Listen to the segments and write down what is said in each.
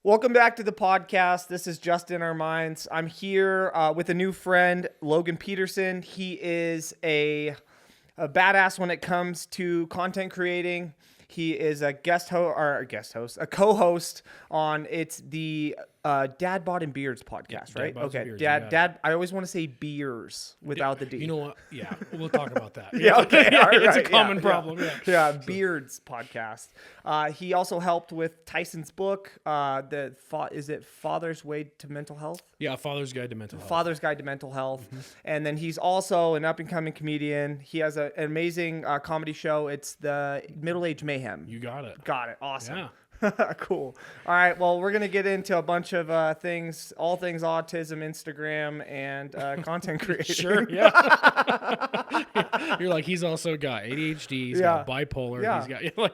Welcome back to the podcast. This is Just in Our Minds. I'm here with a new friend, Logan Petersen. He is a badass when it comes to content creating. He is a a co-host on the Dad Bod Beards podcast, right? Okay, Beards, Dad. I always want to say beers without the D. You know what? Yeah, we'll talk about that. Yeah, okay. All right, it's a common problem. Yeah, Beards podcast. He also helped with Tyson's book. Is it Father's Way to Mental Health? Yeah, Father's Guide to Mental Health. Father's Guide to Mental Health. And then he's also an up-and-coming comedian. He has an amazing comedy show. It's the Middle Age Mayhem. You got it. Got it. Awesome. Yeah. Cool. All right. Well, we're going to get into a bunch of things, all things autism, Instagram, and content creation. Sure. Yeah. You're like, he's also got ADHD. He's got bipolar. Yeah.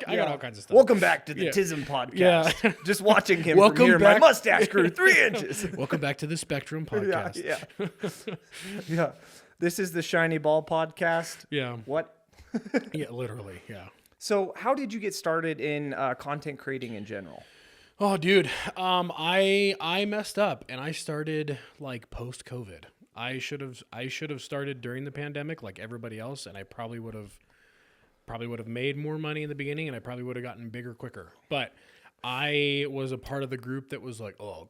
I got all kinds of stuff. Welcome back to the Tism podcast. Yeah. Just watching him from here, my mustache grew 3 inches. Welcome back to the Spectrum podcast. Yeah. This is the Shiny Ball podcast. Yeah. What? Yeah, literally. Yeah. So how did you get started in content creating in general? Oh, dude. I messed up and I started like post-COVID. I should have started during the pandemic like everybody else, and I probably would have made more money in the beginning, and I probably would have gotten bigger quicker. But I was a part of the group that was like, oh,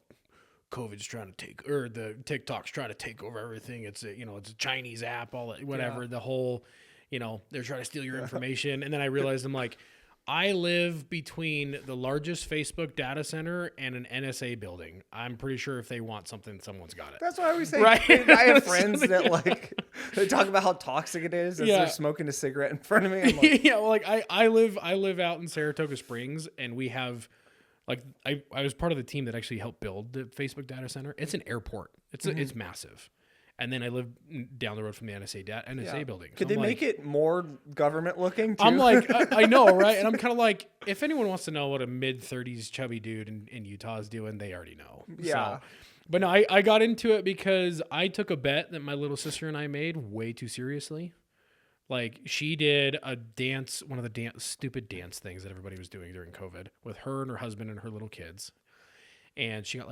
COVID's trying to the TikTok's trying to take over everything. It's a Chinese app, all that, whatever, the whole, they're trying to steal your information. And then I realized I live between the largest Facebook data center and an NSA building. I'm pretty sure if they want something, someone's got it. That's why I always say, right? I have friends that they talk about how toxic it is as they're smoking a cigarette in front of me. I'm like, yeah, I live out in Saratoga Springs, and we have I was part of the team that actually helped build the Facebook data center. It's an airport. It's massive. And then I live down the road from the NSA building. Could they make it more government looking too? I'm like, I know, right? And I'm kind of like, if anyone wants to know what a mid-30s chubby dude in Utah is doing, they already know. Yeah. So, but no, I got into it because I took a bet that my little sister and I made way too seriously. Like, she did one of the stupid dance things that everybody was doing during COVID with her and her husband and her little kids. And she got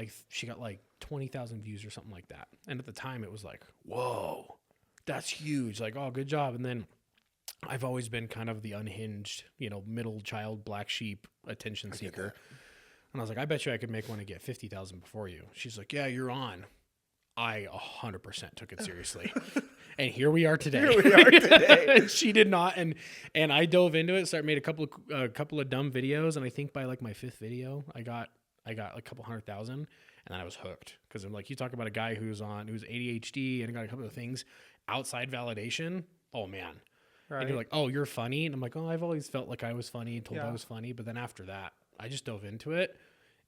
like 20,000 views or something like that. And at the time it was like, whoa, that's huge. Like, oh, good job. And then I've always been kind of the unhinged, middle child, black sheep attention seeker. And I was like, I bet you I could make one and get 50,000 before you. She's like, yeah, you're on. I 100% took it seriously. And here we are today. She did not. And I dove into it. Made a couple of dumb videos. And I think by like my 5th video, I got like a couple 100,000, and then I was hooked because I'm like, you talk about a guy who's ADHD and got a couple of things outside validation. Oh man. Right. And you're like, oh, you're funny. And I'm like, oh, I've always felt like I was funny and told I was funny. But then after that, I just dove into it,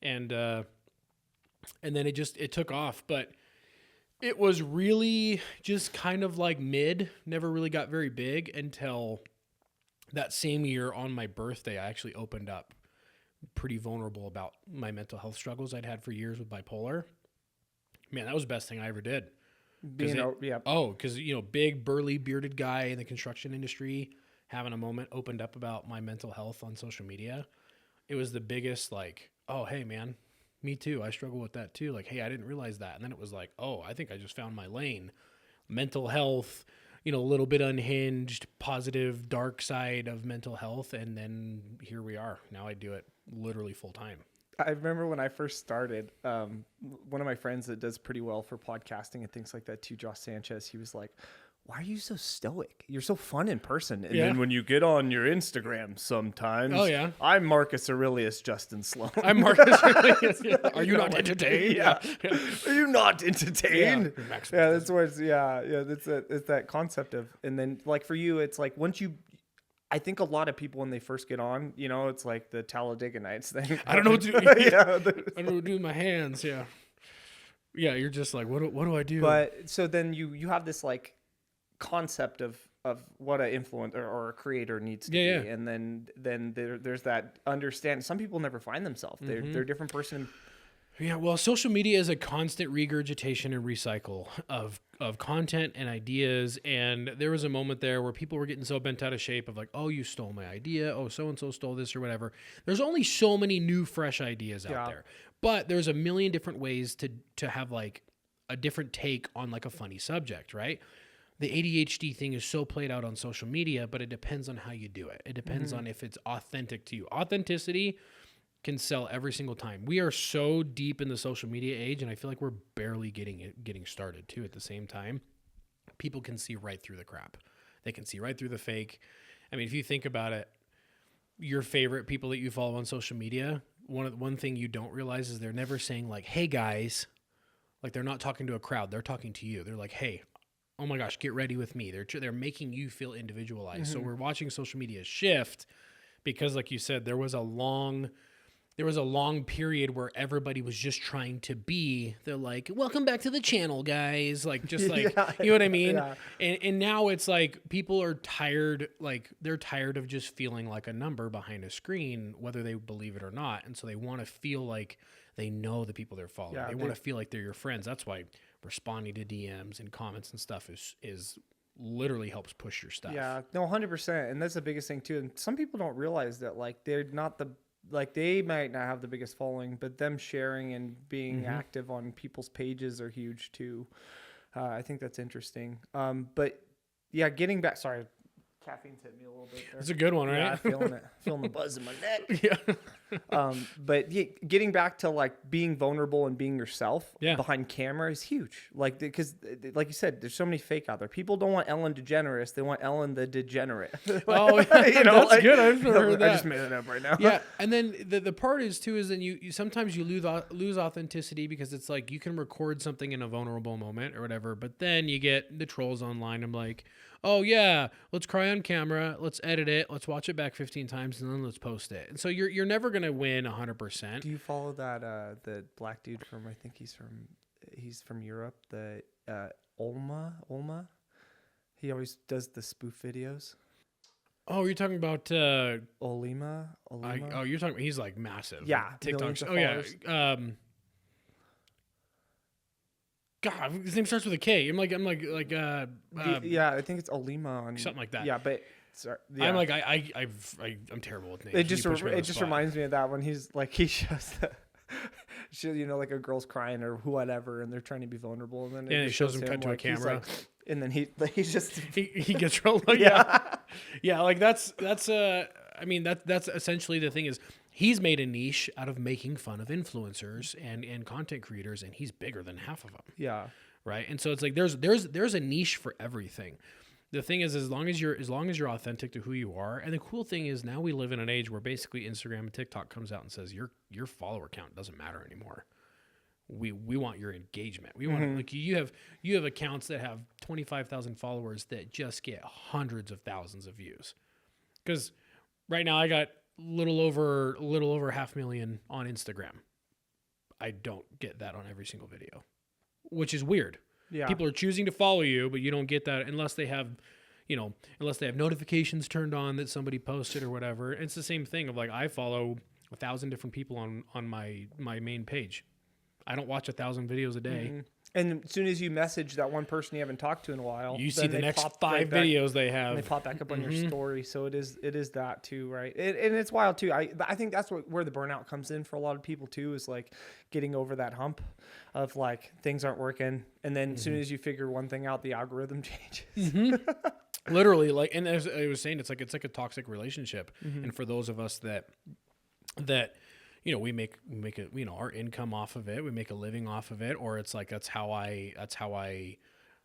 and then it took off. But it was really just kind of like never really got very big until that same year on my birthday, I actually opened up pretty vulnerable about my mental health struggles I'd had for years with bipolar. Man, that was the best thing I ever did. Because big burly bearded guy in the construction industry having a moment opened up about my mental health on social media. It was the biggest oh, hey man, me too. I struggle with that too. Like, hey, I didn't realize that. And then it was like, oh, I think I just found my lane. Mental health, a little bit unhinged, positive, dark side of mental health. And then here we are. Now I do it literally full time. I remember when I first started, one of my friends that does pretty well for podcasting and things like that too, Josh Sanchez, he was like, why are you so stoic? You're so fun in person. And then when you get on your Instagram sometimes, I'm Marcus Aurelius Justin Sloan. I'm Marcus Aurelius. Are you not entertained? Yeah. Are you not entertained? Yeah, that's what it's, it's that concept of, and then like for you, it's like I think a lot of people when they first get on, it's like the Talladega Nights thing. I don't know what to do. I don't know what to do with my hands. Yeah. Yeah. You're just like, what do I do? But so then you have this like concept of what an influencer or a creator needs to be. And then there's that understanding. Some people never find themselves. They're a different person. Yeah, well, social media is a constant regurgitation and recycle of content and ideas. And there was a moment there where people were getting so bent out of shape of like, oh, you stole my idea. Oh, so-and-so stole this or whatever. There's only so many new, fresh ideas out there. But there's a million different ways to have like a different take on like a funny subject, right? The ADHD thing is so played out on social media, but it depends on how you do it. It depends on if it's authentic to you. Authenticity can sell every single time. We are so deep in the social media age, and I feel like we're barely getting started too. At the same time, people can see right through the crap. They can see right through the fake. I mean, if you think about it, your favorite people that you follow on social media, one thing you don't realize is they're never saying like, "Hey guys," like they're not talking to a crowd. They're talking to you. They're like, "Hey, oh my gosh, get ready with me." They're making you feel individualized. So we're watching social media shift because, like you said, there was a long period where everybody was just trying to be. They're like, "Welcome back to the channel, guys." Like, just like, you know what I mean? Yeah. And now it's like people are tired. Like they're tired of just feeling like a number behind a screen, whether they believe it or not. And so they want to feel like they know the people they're following. They want to feel like they're your friends. That's why responding to DMs and comments and stuff is literally helps push your stuff. Yeah, no, 100%. And that's the biggest thing too. And some people don't realize that like they're not like they might not have the biggest following, but them sharing and being active on people's pages are huge too. I think that's interesting. But yeah, getting back, sorry, caffeine's hit me a little bit there. It's a good one, right? Yeah, feeling it, feeling the buzz in my neck. Yeah. But yeah, getting back to like being vulnerable and being yourself Yeah. behind camera is huge. Like, because like you said, there's so many fake out there. People don't want Ellen DeGeneres. They want Ellen the Degenerate. Oh, you know, that's like, good. I've never heard that. I just made that up right now. Yeah. And then the part is too, is then you sometimes you lose authenticity because it's like you can record something in a vulnerable moment or whatever, but then you get the trolls online. I'm like, oh yeah, let's cry on camera, let's edit it, let's watch it back 15 times, and then let's post it. And so you're never gonna win 100%. Do you follow that the black dude from, I think he's from Europe, the Olma? He always does the spoof videos. Oh, you're talking about Olima? you're talking. He's like massive. Yeah, TikTok. Oh yeah. God, his name starts with a K. I'm like yeah, I think it's Olima something like that. Yeah, but sorry, yeah. I'm like I'm terrible with names. It just reminds me of that when he's like he shows you know, like a girl's crying or whatever, and they're trying to be vulnerable, and then it shows him cut to a like, camera, like, and then he's just he gets real yeah, like that's I mean that's essentially the thing is. He's made a niche out of making fun of influencers and content creators, and he's bigger than half of them. Yeah. Right. And so it's like there's a niche for everything. The thing is, as long as you're authentic to who you are, and the cool thing is now we live in an age where basically Instagram and TikTok comes out and says your follower count doesn't matter anymore. We want your engagement. We want like you have accounts that have 25,000 followers that just get hundreds of thousands of views. Because right now I got little over 500,000 on Instagram. I don't get that on every single video, which is weird. Yeah. People are choosing to follow you, but you don't get that unless they have notifications turned on that somebody posted or whatever. It's the same thing of like, I follow 1,000 different people on my main page. I don't watch 1,000 videos a day. And as soon as you message that one person you haven't talked to in a while, you see the next 5 videos they have. And they pop back up on your story. So it is that too, right? And it's wild too. I think that's where the burnout comes in for a lot of people too, is like getting over that hump of like things aren't working, and then as soon as you figure one thing out, the algorithm changes. Literally, like, and as I was saying, it's like a toxic relationship. And for those of us that you know, we make a, you know, our income off of it. We make a living off of it, or it's like that's how I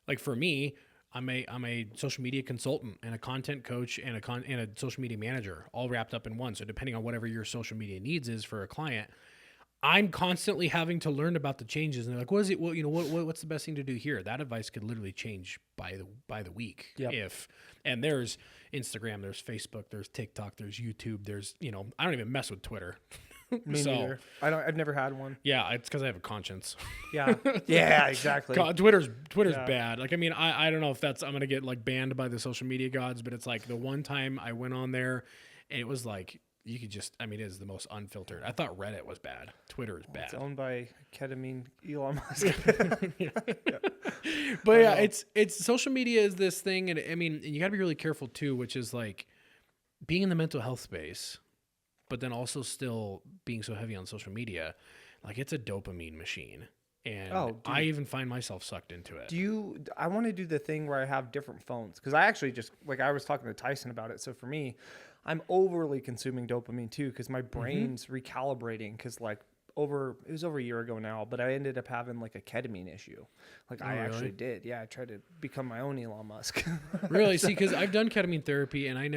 like for me, I'm a social media consultant and a content coach and a social media manager, all wrapped up in one. So depending on whatever your social media needs is for a client, I'm constantly having to learn about the changes. And they're like, what is it? Well, you know, what's the best thing to do here? That advice could literally change by the week. Yep. And there's Instagram, there's Facebook, there's TikTok, there's YouTube, there's, you know, I don't even mess with Twitter. Me neither. I've never had one. Yeah, it's because I have a conscience. Yeah. Yeah, exactly. Twitter's bad. Like, I mean, I don't know if I'm gonna get like banned by the social media gods, but it's like the one time I went on there, and it was like you could just, I mean, it is the most unfiltered. I thought Reddit was bad. Twitter is bad. It's owned by ketamine Elon Musk. But yeah, it's social media is this thing, and I mean, and you got to be really careful too, which is like being in the mental health space, but then also still being so heavy on social media. Like it's a dopamine machine. And dude. I even find myself sucked into it. I want to do the thing where I have different phones, because I actually just, like, I was talking to Tyson about it. So for me, I'm overly consuming dopamine too, because my brain's recalibrating, because like it was over a year ago now, but I ended up having like a ketamine issue. Like I actually did. Yeah. I tried to become my own Elon Musk. Really? See, because I've done ketamine therapy and I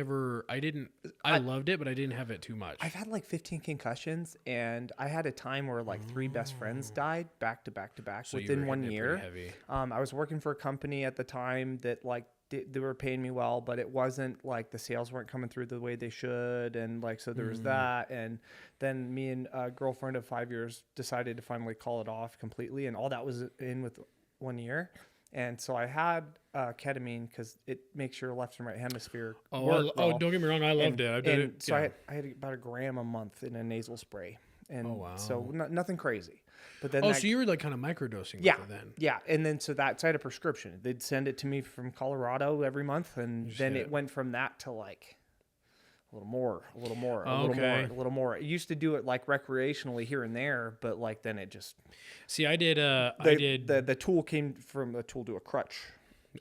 loved it, but I didn't have it too much. I've had like 15 concussions, and I had a time where like 3 best friends died back to back to back within 1 year. Heavy. I was working for a company at the time that like they were paying me well, but it wasn't like the sales weren't coming through the way they should. And like, so there was that. And then me and a girlfriend of 5 years decided to finally call it off completely. And all that was in with 1 year. And so I had ketamine, because it makes your left and right hemisphere work well. Don't get me wrong. I loved it. I did it. So I had about 1 gram a month in a nasal spray. And so nothing crazy. But then so you were like kind of microdosing with it then. Yeah. And then so I had a prescription. They'd send it to me from Colorado every month. And then it went from that to like a little more. It used to do it like recreationally here and there, but like then it just. See, I did. The tool came from a tool to a crutch.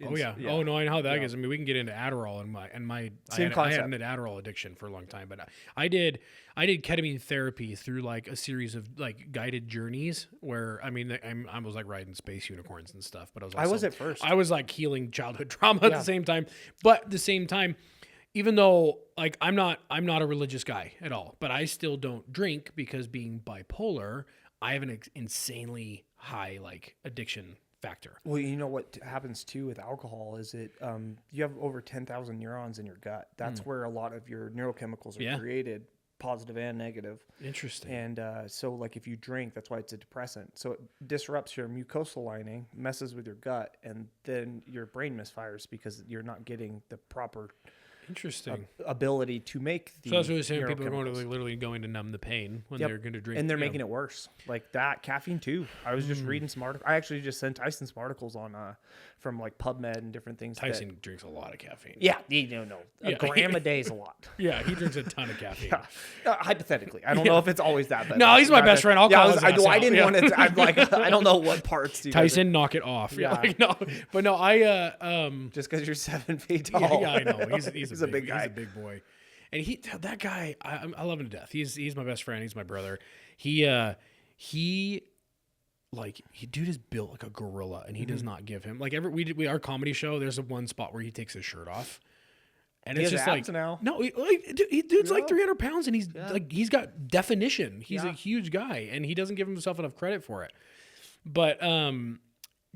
Oh yeah. Oh no, I know how that is. I mean, we can get into Adderall I had an Adderall addiction for a long time, but I did ketamine therapy through like a series of like guided journeys where I mean I was like riding space unicorns and stuff, but I was at first. I was like healing childhood trauma at the same time, but at the same time, even though like I'm not a religious guy at all, but I still don't drink because being bipolar, I have an insanely high like addiction factor. Well, you know what happens too with alcohol is you have over 10,000 neurons in your gut. That's where a lot of your neurochemicals are created, positive and negative. Interesting. And so like if you drink, that's why it's a depressant. So it disrupts your mucosal lining, messes with your gut, and then your brain misfires because you're not getting the proper ability to make the. So that's what you're saying. People are going to literally going to numb the pain when they're going to drink, and they're making it worse. Like that caffeine too. I was just reading some articles. I actually just sent Tyson some articles on from like PubMed and different things. Tyson drinks a lot of caffeine. Yeah, a gram a day is a lot. Yeah, he drinks a ton of caffeine. Hypothetically, I don't know if it's always that. But no, he's my best friend. I'll call his ass I didn't want to. I'm like, I don't know what parts. Tyson, knock it off. Yeah, like, no, but no, I just because you're 7 feet tall. Yeah, I know. He's a big guy. He's a big boy, and that guy, I love him to death. He's my best friend. He's my brother. He dude is built like a gorilla, and he does not give him like our comedy show. There's one spot where he takes his shirt off, and it's just like now. No, dude's like 300 pounds, and he's got definition. He's a huge guy, and he doesn't give himself enough credit for it. But kind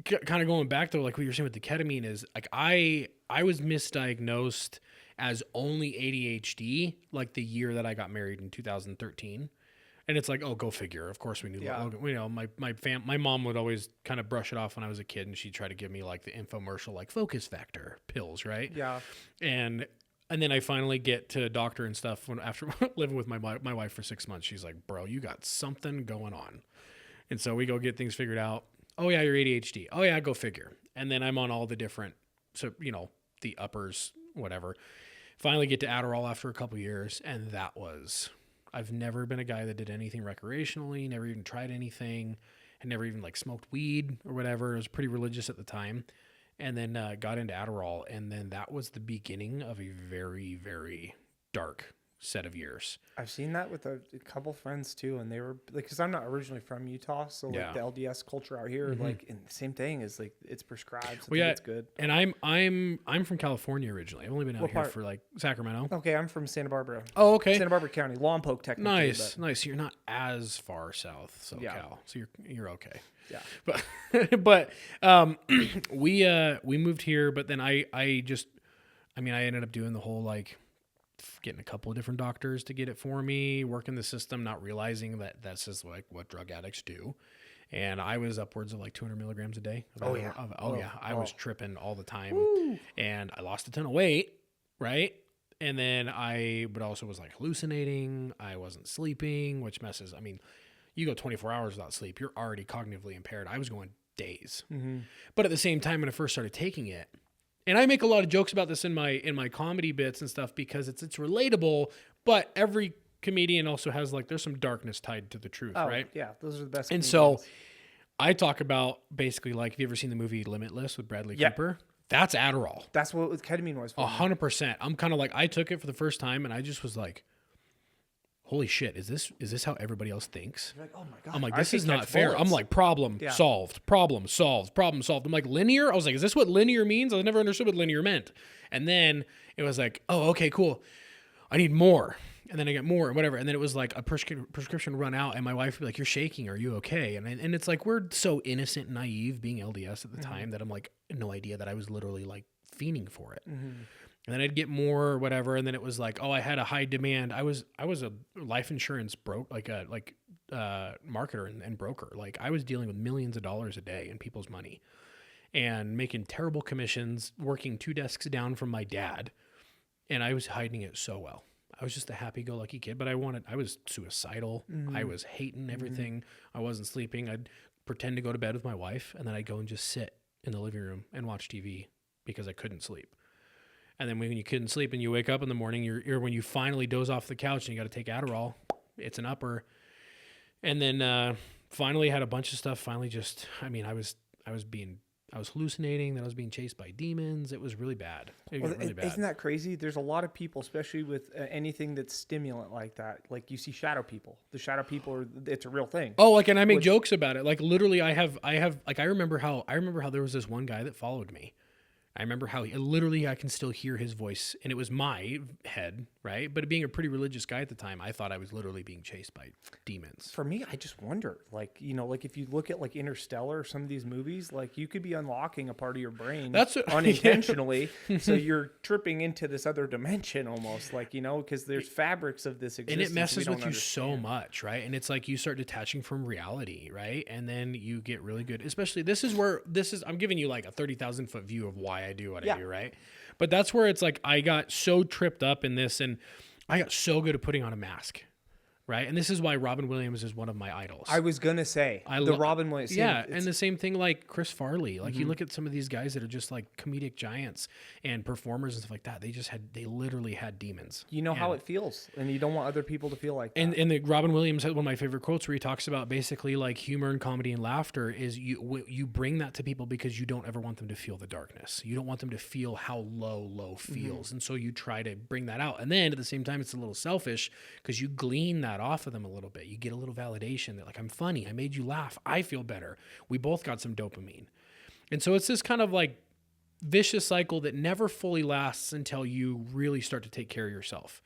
of going back to like what you're saying with the ketamine is like I was misdiagnosed as only ADHD like the year that I got married in 2013. And it's like, oh, go figure. Of course we knew. Yeah. You know, my mom would always kind of brush it off when I was a kid, and she'd try to give me like the infomercial, like Focus Factor pills, right? Yeah. And then I finally get to a doctor and stuff after living with my wife for 6 months. She's like, bro, you got something going on. And so we go get things figured out. Oh yeah, you're ADHD. Oh yeah, go figure. And then I'm on all the different, so you know, the uppers, whatever. Finally get to Adderall after a couple years, and that was. I've never been a guy that did anything recreationally, never even tried anything, had never even like smoked weed or whatever. I was pretty religious at the time, and then got into Adderall, and then that was the beginning of a very, very dark set of years. I've seen that with a couple friends too, and they were like, because I'm not originally from Utah, so like the LDS culture out here, like, and the same thing is like it's prescribed. So it's good. And I'm from California originally. I've only been out here for like Sacramento. Okay, I'm from Santa Barbara. Oh, okay. Santa Barbara County, Lompoc technically. Nice. You're not as far south, SoCal, so you're okay. Yeah. But we moved here, but then I ended up doing the whole like. Getting a couple of different doctors to get it for me, working the system, not realizing that that's just like what drug addicts do. And I was upwards of like 200 milligrams a day. I was tripping all the time. Woo. And I lost a ton of weight, right? And then but also was like hallucinating. I wasn't sleeping, which messes. I mean, you go 24 hours without sleep, you're already cognitively impaired. I was going days. Mm-hmm. But at the same time, when I first started taking it, and I make a lot of jokes about this in my comedy bits and stuff because it's relatable, but every comedian also has like, there's some darkness tied to the truth, Oh, right? yeah, those are the best. And comedians. so I talk about basically like, have you ever seen the movie Limitless with Bradley Yep. Cooper? That's Adderall. That's what ketamine was for. 100%. I'm kind of like, I took it for the first time and I just was like, holy shit, is this how everybody else thinks? You're like, oh my God. I'm like, I this can is not catch fair. bullets. I'm like, problem solved, problem solved, problem solved. I'm like, linear? I was like, is this what linear means? I never understood what linear meant. And then it was like, oh, okay, cool. I need more. And then I get more and whatever. And then it was like a prescription run out and my wife would be like, you're shaking. Are you okay? And it's like, we're so innocent and naive being LDS at the time that I'm like, no idea that I was literally like fiending for it. And then I'd get more or whatever. And then it was like, oh, I had a high demand. I was a life insurance marketer and broker. Like I was dealing with millions of dollars a day in people's money and making terrible commissions, working 2 desks down from my dad. And I was hiding it so well. I was just a happy-go-lucky kid, but I was suicidal. I was hating everything. I wasn't sleeping. I'd pretend to go to bed with my wife, and then I'd go and just sit in the living room and watch TV because I couldn't sleep. And then when you couldn't sleep and you wake up in the morning, you're when you finally doze off the couch and you got to take Adderall, it's an upper. And then finally had a bunch of stuff. Finally, just I was hallucinating, that I was being chased by demons. It was really bad. Really bad. Isn't that crazy? There's a lot of people, especially with anything that's stimulant like that. Like you see shadow people. The shadow people it's a real thing. Oh, like, and I make jokes about it. Like literally I have like, I remember how there was this one guy that followed me. I remember how I can still hear his voice, and it was my head, right? But being a pretty religious guy at the time, I thought I was literally being chased by demons. For me, I just wonder, like, like if you look at like Interstellar or some of these movies, like you could be unlocking a part of your brain unintentionally. So you're tripping into this other dimension almost, like, because there's fabrics of this existence. And it messes with you so much, right? And it's like you start detaching from reality, right? And then you get really good. Especially I'm giving you like a 30,000 foot view of why I do what I do, right? But that's where it's like I got so tripped up in this and I got so good at putting on a mask, right? And this is why Robin Williams is one of my idols. I was going to say, Robin Williams. Yeah, and the same thing like Chris Farley. Like you look at some of these guys that are just like comedic giants and performers and stuff like that. They literally had demons. You know how it feels, and you don't want other people to feel like that. And the Robin Williams had one of my favorite quotes where he talks about basically like humor and comedy and laughter is you bring that to people because you don't ever want them to feel the darkness. You don't want them to feel how low feels. And so you try to bring that out. And then at the same time, it's a little selfish because you glean that off of them a little bit. You get a little validation that like, I'm funny. I made you laugh. I feel better. We both got some dopamine. And so it's this kind of like vicious cycle that never fully lasts until you really start to take care of yourself.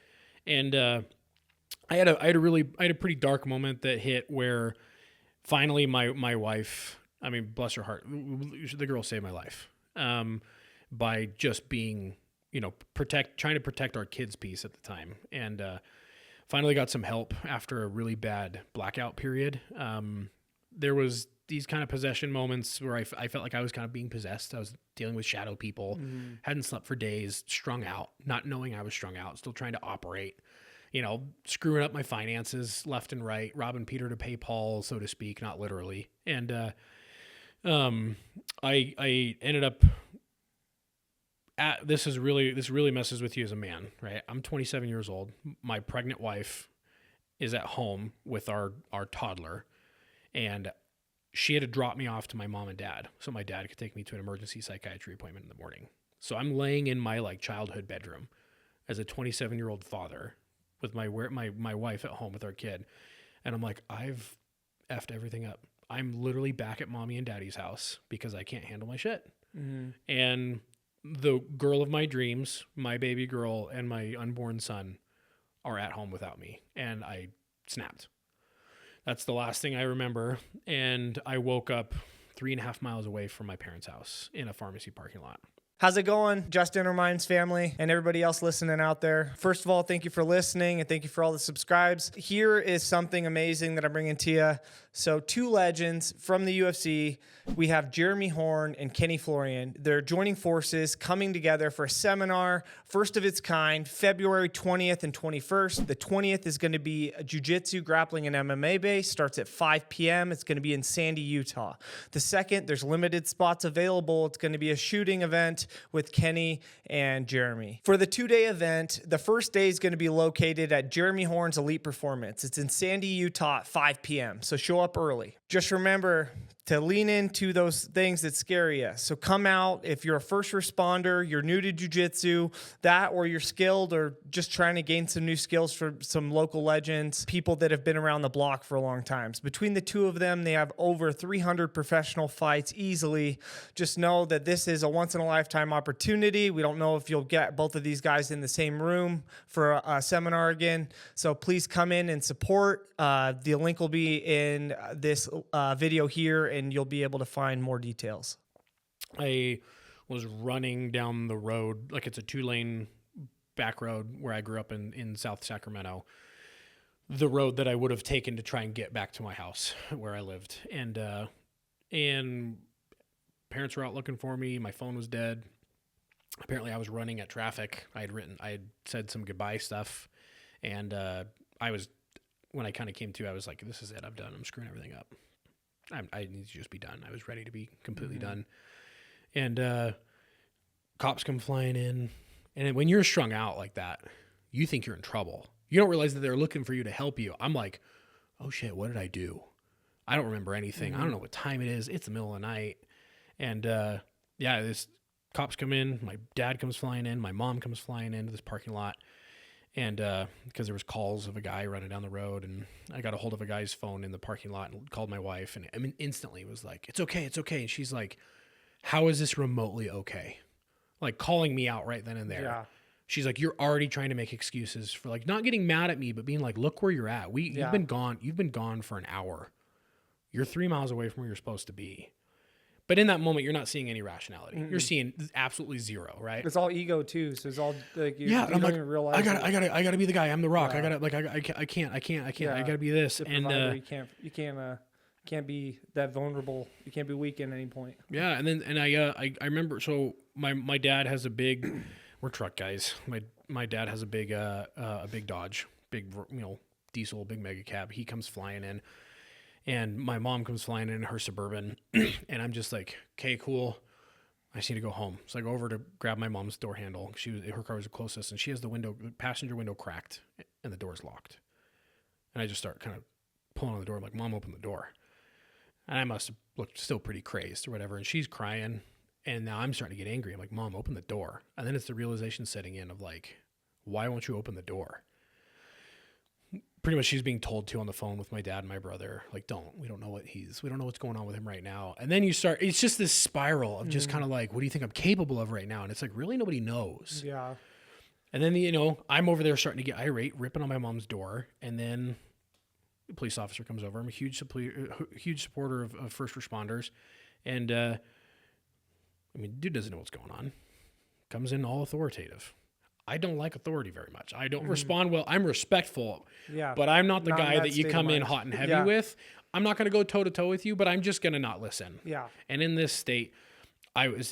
And I had a pretty dark moment that hit where finally my wife, I mean, bless her heart, the girl saved my life by just being, trying to protect our kids' peace at the time. And finally got some help after a really bad blackout period. There was these kind of possession moments where I felt like I was kind of being possessed. I was dealing with shadow people, hadn't slept for days, strung out, not knowing I was strung out, still trying to operate, screwing up my finances left and right, robbing Peter to pay Paul, so to speak, not literally. And I ended up this really messes with you as a man, right? I'm 27 years old. My pregnant wife is at home with our toddler, and she had to drop me off to my mom and dad so my dad could take me to an emergency psychiatry appointment in the morning. So I'm laying in my like childhood bedroom as a 27-year-old father with my wife at home with our kid. And I'm like, I've effed everything up. I'm literally back at mommy and daddy's house because I can't handle my shit. And the girl of my dreams, my baby girl and my unborn son are at home without me. And I snapped. That's the last thing I remember. And I woke up 3.5 miles away from my parents' house in a pharmacy parking lot. How's it going, Just Inner Minds family and everybody else listening out there? First of all, thank you for listening and thank you for all the subscribes. Here is something amazing that I'm bringing to you. So 2 legends from the UFC. We have Jeremy Horn and Kenny Florian. They're joining forces, coming together for a seminar, first of its kind, February 20th and 21st. The 20th is going to be a jiu-jitsu, grappling, and MMA base. Starts at 5 p.m. It's going to be in Sandy, Utah. The second, there's limited spots available. It's going to be a shooting event. event with Kenny and Jeremy. For the 2-day event, the first day is going to be located at Jeremy Horn's Elite Performance. It's in Sandy, Utah at 5 p.m., so show up early. Just remember to lean into those things that scare you. So come out. If you're a first responder, you're new to jiu-jitsu, that, or you're skilled or just trying to gain some new skills from some local legends, people that have been around the block for a long time. Between the two of them, they have over 300 professional fights easily. Just know that this is a once-in-a-lifetime opportunity. We don't know if you'll get both of these guys in the same room for a seminar again. So please come in and support. The link will be in this video here, and you'll be able to find more details. I was running down the road, like it's a 2-lane back road where I grew up in South Sacramento, the road that I would have taken to try and get back to my house where I lived. And parents were out looking for me. My phone was dead. Apparently I was running at traffic. I had said some goodbye stuff. And when I kind of came to, I was like, this is it. I'm done. I'm screwing everything up. I need to just be done. I was ready to be completely done. And cops come flying in. And when you're strung out like that, you think you're in trouble. You don't realize that they're looking for you to help you. I'm like, oh shit, what did I do? I don't remember anything. I don't know what time it is. It's the middle of the night. And this cops come in. My dad comes flying in. My mom comes flying into this parking lot. And because there was calls of a guy running down the road, and I got a hold of a guy's phone in the parking lot and called my wife, and I mean instantly it was like, it's okay. And she's like, how is this remotely okay? Like calling me out right then and there. Yeah. She's like, you're already trying to make excuses for like not getting mad at me, but being like, look where you're at. You've been gone. You've been gone for an hour. You're 3 miles away from where you're supposed to be. But in that moment, you're not seeing any rationality. You're seeing absolutely zero, right? It's all ego too. So it's all like you don't like, even realize. I gotta be the guy. I'm the Rock. Yeah. I can't. I gotta be this. And you can't be that vulnerable. You can't be weak at any point. Yeah, and I remember. So my dad has a big. We're truck guys. My dad has a big Dodge, big diesel, big mega cab. He comes flying in. And my mom comes flying in her Suburban, and I'm just like, okay, cool. I just need to go home. So I go over to grab my mom's door handle. Her car was the closest, and she has the passenger window cracked, and the door's locked. And I just start kind of pulling on the door. I'm like, Mom, open the door. And I must have looked still pretty crazed or whatever. And she's crying, and now I'm starting to get angry. I'm like, Mom, open the door. And then it's the realization setting in of like, why won't you open the door? Pretty much she's being told to on the phone with my dad and my brother, like, we don't know what's going on with him right now. And then it's just this spiral of just kind of like, what do you think I'm capable of right now? And it's like, really nobody knows. Yeah. And then, I'm over there starting to get irate, ripping on my mom's door. And then the police officer comes over. I'm a huge supporter of first responders. And, dude doesn't know what's going on. Comes in all authoritative. I don't like authority very much. I don't respond well. I'm respectful, but I'm not the guy that you come in hot and heavy with. I'm not going to go toe to toe with you, but I'm just going to not listen. Yeah. And in this state,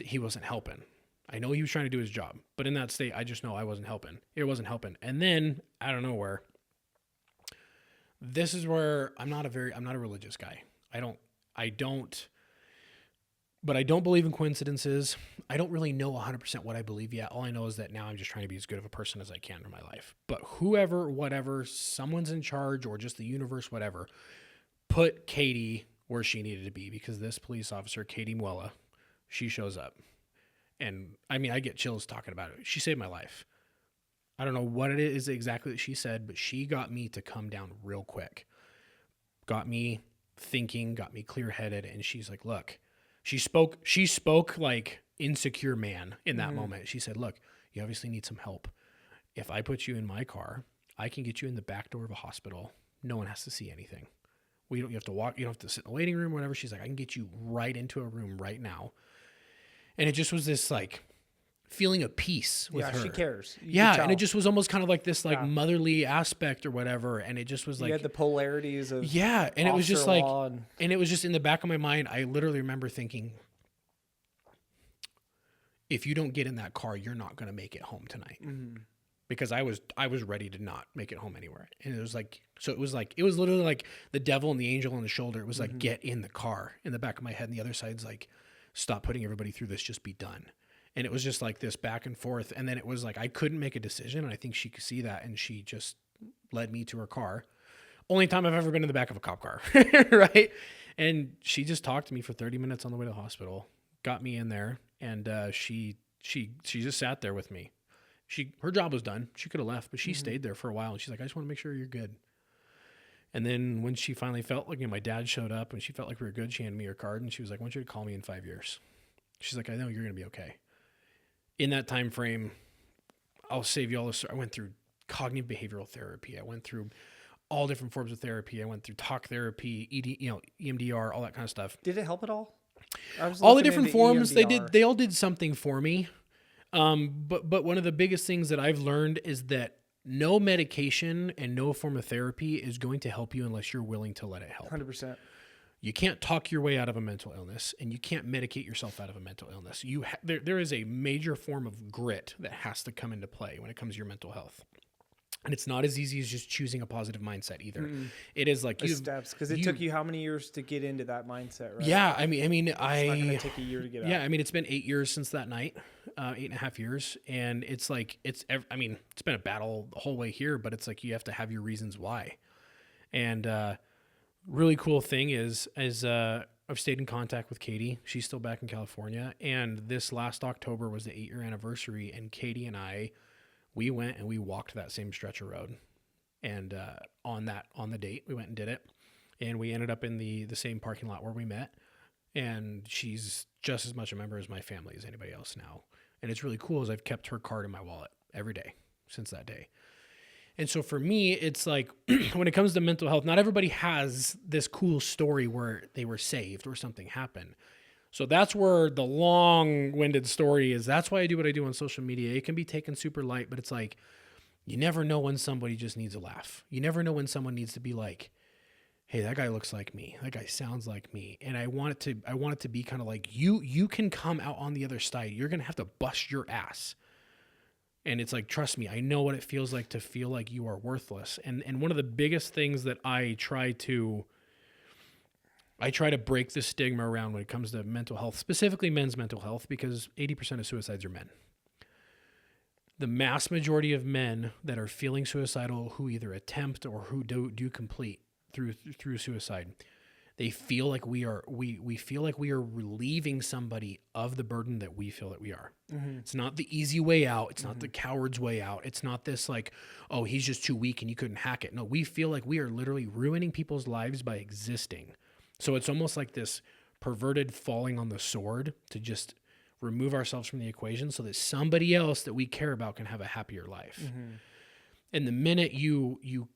he wasn't helping. I know he was trying to do his job, but in that state, I just know I wasn't helping. It wasn't helping. And then out of nowhere, this is where I'm not a religious guy. But I don't believe in coincidences. I don't really know 100% what I believe yet. All I know is that now I'm just trying to be as good of a person as I can in my life. But whoever, whatever, someone's in charge or just the universe, whatever, put Katie where she needed to be, because this police officer, Katie Muella, she shows up. And I get chills talking about it. She saved my life. I don't know what it is exactly that she said, but she got me to come down real quick. Got me thinking, got me clear-headed, and she's like, look, She spoke like insecure man in that moment. She said, look, you obviously need some help. If I put you in my car, I can get you in the back door of a hospital. No one has to see anything. You have to walk, you don't have to sit in the waiting room or whatever. She's like, I can get you right into a room right now. And it just was this like feeling of peace with her. Yeah, she cares. And it just was almost kind of like this like motherly aspect or whatever. And it just was like, you had the polarities of and it was just like, and it was just in the back of my mind. I literally remember thinking, if you don't get in that car, you're not going to make it home tonight. Because I was ready to not make it home anywhere. And it was like, it was literally like the devil and the angel on the shoulder. It was like, get in the car. In the back of my head, and the other side's like, stop putting everybody through this, just be done. And it was just like this back and forth. And then it was like, I couldn't make a decision. And I think she could see that. And she just led me to her car. Only time I've ever been in the back of a cop car. Right. And she just talked to me for 30 minutes on the way to the hospital, got me in there. And she just sat there with me. Her job was done. She could have left, but she stayed there for a while. And she's like, I just want to make sure you're good. And then when she finally felt like, my dad showed up and she felt like we were good, she handed me her card and she was like, I want you to call me in 5 years. She's like, I know you're going to be okay. In that time frame, I'll save you all this. I went through cognitive behavioral therapy. I went through all different forms of therapy. I went through talk therapy, EMDR, all that kind of stuff. Did it help at all? All the different forms they all did something for me. But one of the biggest things that I've learned is that no medication and no form of therapy is going to help you unless you're willing to let it help. 100%. You can't talk your way out of a mental illness, and you can't medicate yourself out of a mental illness. There is a major form of grit that has to come into play when it comes to your mental health. And it's not as easy as just choosing a positive mindset either. Mm-mm. It is like steps, because it took you how many years to get into that mindset, right? Yeah, it's not going to take a year to get out. Yeah, it's been 8 years since that night, 8.5 years, and it's like it's been a battle the whole way here, but it's like you have to have your reasons why. And really cool thing is I've stayed in contact with Katie. She's still back in California, and this last October was the 8-year anniversary, and Katie and I, we went and we walked that same stretch of road. And on the date, we went and did it. And we ended up in the same parking lot where we met. And she's just as much a member as my family as anybody else now. And it's really cool, is I've kept her card in my wallet every day since that day. And so for me, it's like when it comes to mental health, not everybody has this cool story where they were saved or something happened. So that's where the long-winded story is. That's why I do what I do on social media. It can be taken super light, but it's like, you never know when somebody just needs a laugh. You never know when someone needs to be like, hey, that guy looks like me. That guy sounds like me. And I want it to be kind of like, you can come out on the other side. You're going to have to bust your ass. And it's like, trust me, I know what it feels like to feel like you are worthless. And one of the biggest things that I try to break the stigma around when it comes to mental health, specifically men's mental health, because 80% of suicides are men. The mass majority of men that are feeling suicidal, who either attempt or who do complete through suicide, they feel like we feel like we are relieving somebody of the burden that we feel that we are. Mm-hmm. It's not the easy way out. It's not the coward's way out. It's not this like, oh, he's just too weak and you couldn't hack it. No, we feel like we are literally ruining people's lives by existing. So it's almost like this perverted falling on the sword to just remove ourselves from the equation so that somebody else that we care about can have a happier life. Mm-hmm. And the minute you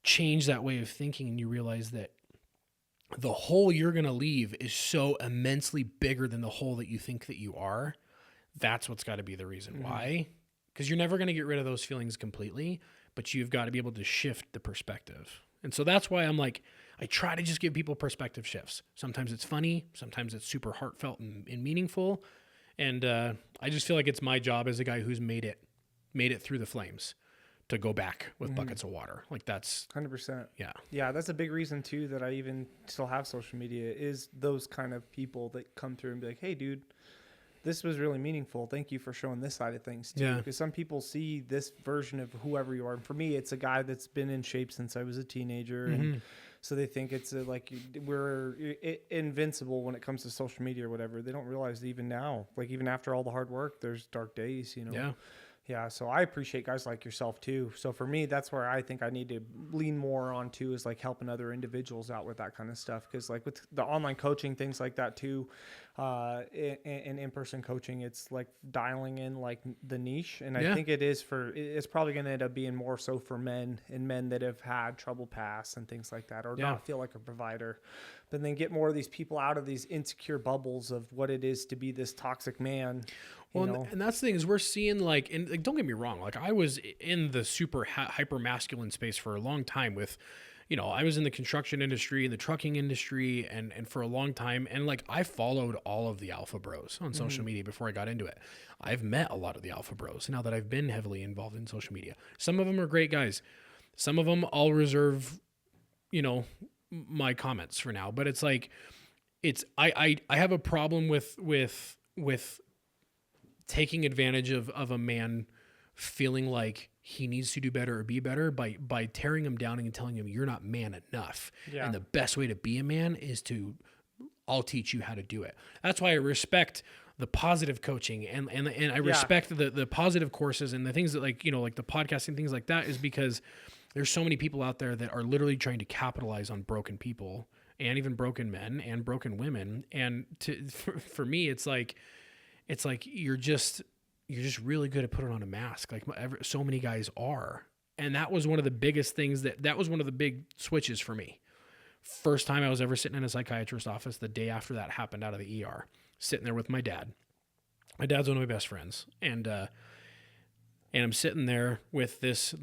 change that way of thinking and you realize that the hole you're going to leave is so immensely bigger than the hole that you think that you are, that's what's got to be the reason why. Because you're never going to get rid of those feelings completely, but you've got to be able to shift the perspective. And so that's why I'm like, I try to just give people perspective shifts. Sometimes it's funny. Sometimes it's super heartfelt and meaningful. And I just feel like it's my job as a guy who's made it through the flames to go back with buckets of water. Like that's 100%. Yeah. Yeah. That's a big reason too, that I even still have social media, is those kind of people that come through and be like, hey dude, this was really meaningful. Thank you for showing this side of things too. Because some people see this version of whoever you are. And for me, it's a guy that's been in shape since I was a teenager. And so they think it's like we're invincible when it comes to social media or whatever. They don't realize that even now, like even after all the hard work, there's dark days, you know? Yeah. Yeah, so I appreciate guys like yourself too. So for me, that's where I think I need to lean more on too, is like helping other individuals out with that kind of stuff. Because like with the online coaching, things like that too, and in-person coaching, it's like dialing in like the niche. And I think it's probably going to end up being more so for men, and men that have had trouble pass and things like that, or not feel like a provider. But then get more of these people out of these insecure bubbles of what it is to be this toxic man. Well, and that's the thing is we're seeing like, and like, don't get me wrong, like I was in the super hyper masculine space for a long time with, you know, I was in the construction industry and the trucking industry and for a long time. And like, I followed all of the alpha bros on social media before I got into it. I've met a lot of the alpha bros now that I've been heavily involved in social media. Some of them are great guys. Some of them I'll reserve, you know, my comments for now, but it's like, I have a problem with taking advantage of a man feeling like he needs to do better or be better by tearing him down and telling him you're not man enough. Yeah. And the best way to be a man is I'll teach you how to do it. That's why I respect the positive coaching and I respect the positive courses and the things that like the podcasting, things like that, is because there's so many people out there that are literally trying to capitalize on broken people and even broken men and broken women. And for me, it's like you're just really good at putting on a mask. Like so many guys are. And that was one of the biggest things that was one of the big switches for me. First time I was ever sitting in a psychiatrist's office, the day after that happened out of the ER, sitting there with my dad. My dad's one of my best friends. And I'm sitting there with this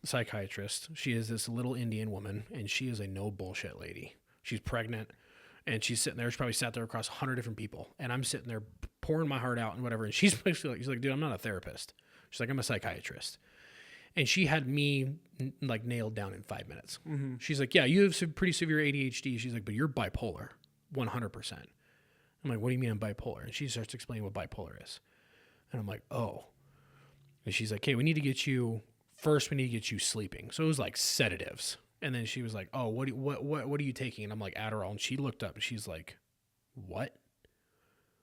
psychiatrist. She is this little Indian woman, and she is a no bullshit lady. She's pregnant, and she's sitting there. She probably sat there across 100 different people, and I'm sitting there pouring my heart out and whatever. And she's like, dude, I'm not a therapist. She's like, I'm a psychiatrist. And she had me like nailed down in 5 minutes. Mm-hmm. She's like, yeah, you have pretty severe ADHD. She's like, but you're bipolar, 100%. I'm like, what do you mean I'm bipolar? And she starts explaining what bipolar is. And I'm like, oh. And she's like, okay, we need to get you sleeping. So it was like sedatives. And then she was like, oh, what are you taking? And I'm like, Adderall. And she looked up and she's like, what?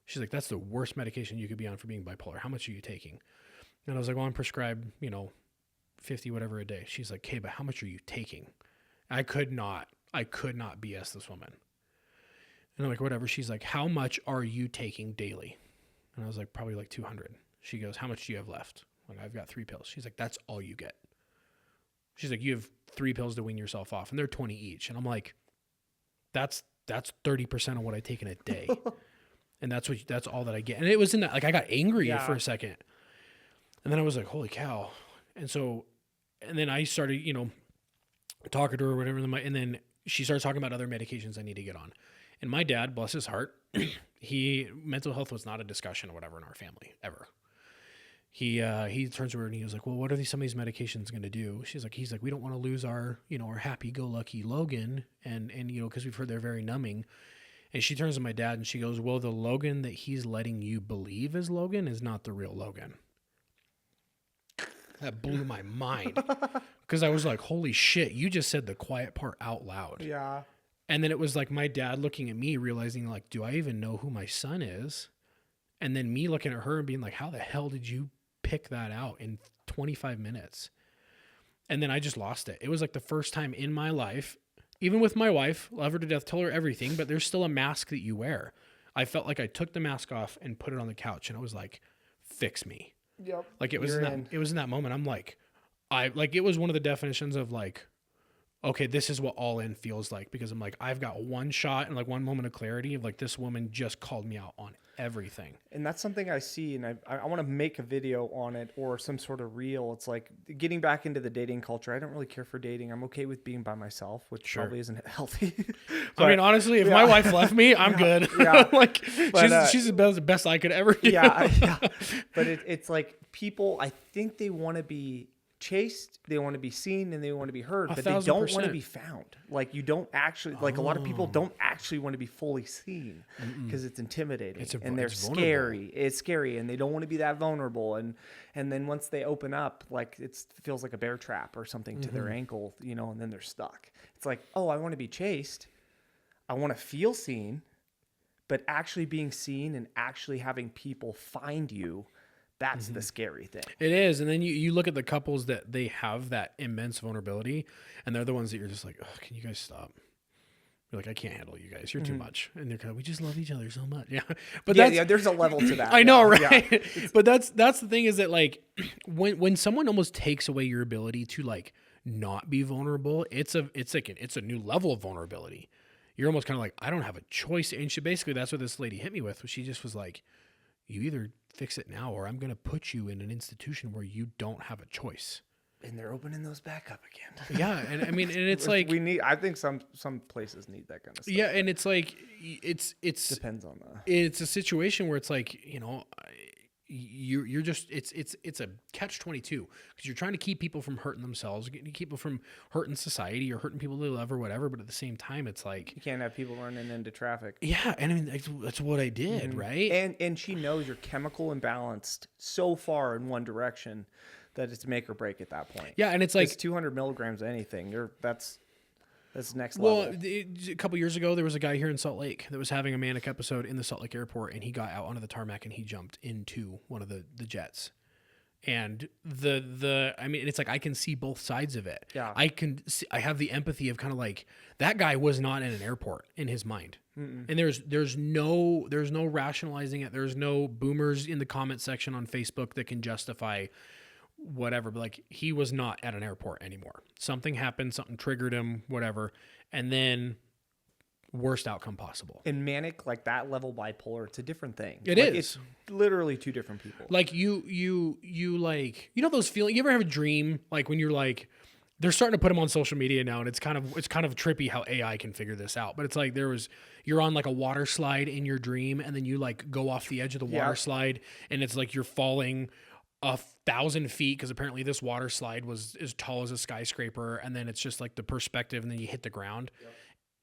She's like, that's the worst medication you could be on for being bipolar. How much are you taking? And I was like, well, I'm prescribed, 50 whatever a day. She's like, okay, but how much are you taking? I could not BS this woman. And I'm like, whatever. She's like, how much are you taking daily? And I was like, probably like 200. She goes, how much do you have left? Like, I've got 3 pills. She's like, that's all you get. She's like, you have 3 pills to wean yourself off, and they're 20 each. And I'm like, that's 30% of what I take in a day. And that's all that I get. And it was in that, like, I got angry for a second. And then I was like, holy cow. And then I started, talking to her or whatever. And then she starts talking about other medications I need to get on. And my dad, bless his heart, mental health was not a discussion or whatever in our family ever. He turns to her and he was like, well, what are some of these medications going to do? He's like, we don't want to lose our happy-go-lucky Logan. And because we've heard they're very numbing. And she turns to my dad and she goes, well, the Logan that he's letting you believe is Logan is not the real Logan. That blew my mind because I was like, holy shit, you just said the quiet part out loud. Yeah. And then it was like my dad looking at me, realizing like, do I even know who my son is? And then me looking at her and being like, how the hell did you pick that out in 25 minutes? And then I just lost it. It was like the first time in my life, even with my wife, love her to death, tell her everything, but there's still a mask that you wear. I felt like I took the mask off and put it on the couch and I was like, fix me. Yep. Like it was in that moment. I'm like, it was one of the definitions of like, okay, this is what all in feels like, because I'm like, I've got one shot and like one moment of clarity of like, this woman just called me out on everything. And that's something I see. And I want to make a video on it or some sort of reel. It's like getting back into the dating culture. I don't really care for dating. I'm okay with being by myself, which probably isn't healthy. But, I mean, honestly, if my wife left me, I'm good. Yeah. Like she's the best I could ever do. Yeah. But it's like people, I think they want to be chased, they want to be seen, and they want to be heard, but they don't want to be found. Like you don't actually, like a lot of people don't actually want to be fully seen because it's intimidating and they're scary. It's scary and they don't want to be that vulnerable. And then once they open up, like it feels like a bear trap or something to their ankle, and then they're stuck. It's like, oh, I want to be chased. I want to feel seen, but actually being seen and actually having people find you, that's the scary thing. It is. And then you look at the couples that they have that immense vulnerability, and they're the ones that you're just like, oh, can you guys stop? You're like, I can't handle you guys. You're too much. And they're kind of, we just love each other so much. Yeah. But there's a level to that. I know, right? Yeah. But that's the thing, is that like when someone almost takes away your ability to like not be vulnerable, it's a new level of vulnerability. You're almost kind of like, I don't have a choice. And basically that's what this lady hit me with. She just was like, you either fix it now or I'm going to put you in an institution where you don't have a choice. And they're opening those back up again. Yeah. And I mean, and it's like, I think some places need that kind of stuff. Yeah. And it's like, it's depends on it's a situation where it's like, you're just it's a catch-22 because you're trying to keep people from hurting themselves, keep people from hurting society or hurting people they love or whatever. But at the same time, it's like you can't have people running into traffic. Yeah, and I mean that's what I did, right? And she knows you're chemical imbalanced so far in one direction that it's make or break at that point. Yeah, and it's like 200 milligrams of anything. That's next level. Well, a couple years ago, there was a guy here in Salt Lake that was having a manic episode in the Salt Lake airport, and he got out onto the tarmac and he jumped into one of the jets. And I mean, it's like I can see both sides of it. Yeah. I have the empathy of kind of like that guy was not in an airport in his mind. Mm-mm. And there's no rationalizing it. There's no boomers in the comment section on Facebook that can justify whatever, but like he was not at an airport anymore. Something happened, something triggered him, whatever, and then worst outcome possible. In manic, like that level bipolar, it's a different thing. It like, is. It's literally two different people. Like you like, you know those feelings. You ever have a dream like when you're like, they're starting to put them on social media now, and it's kind of trippy how AI can figure this out. But it's like you're on like a water slide in your dream, and then you like go off the edge of the water slide, and it's like you're falling 1,000 feet because apparently this water slide was as tall as a skyscraper, and then it's just like the perspective, and then you hit the ground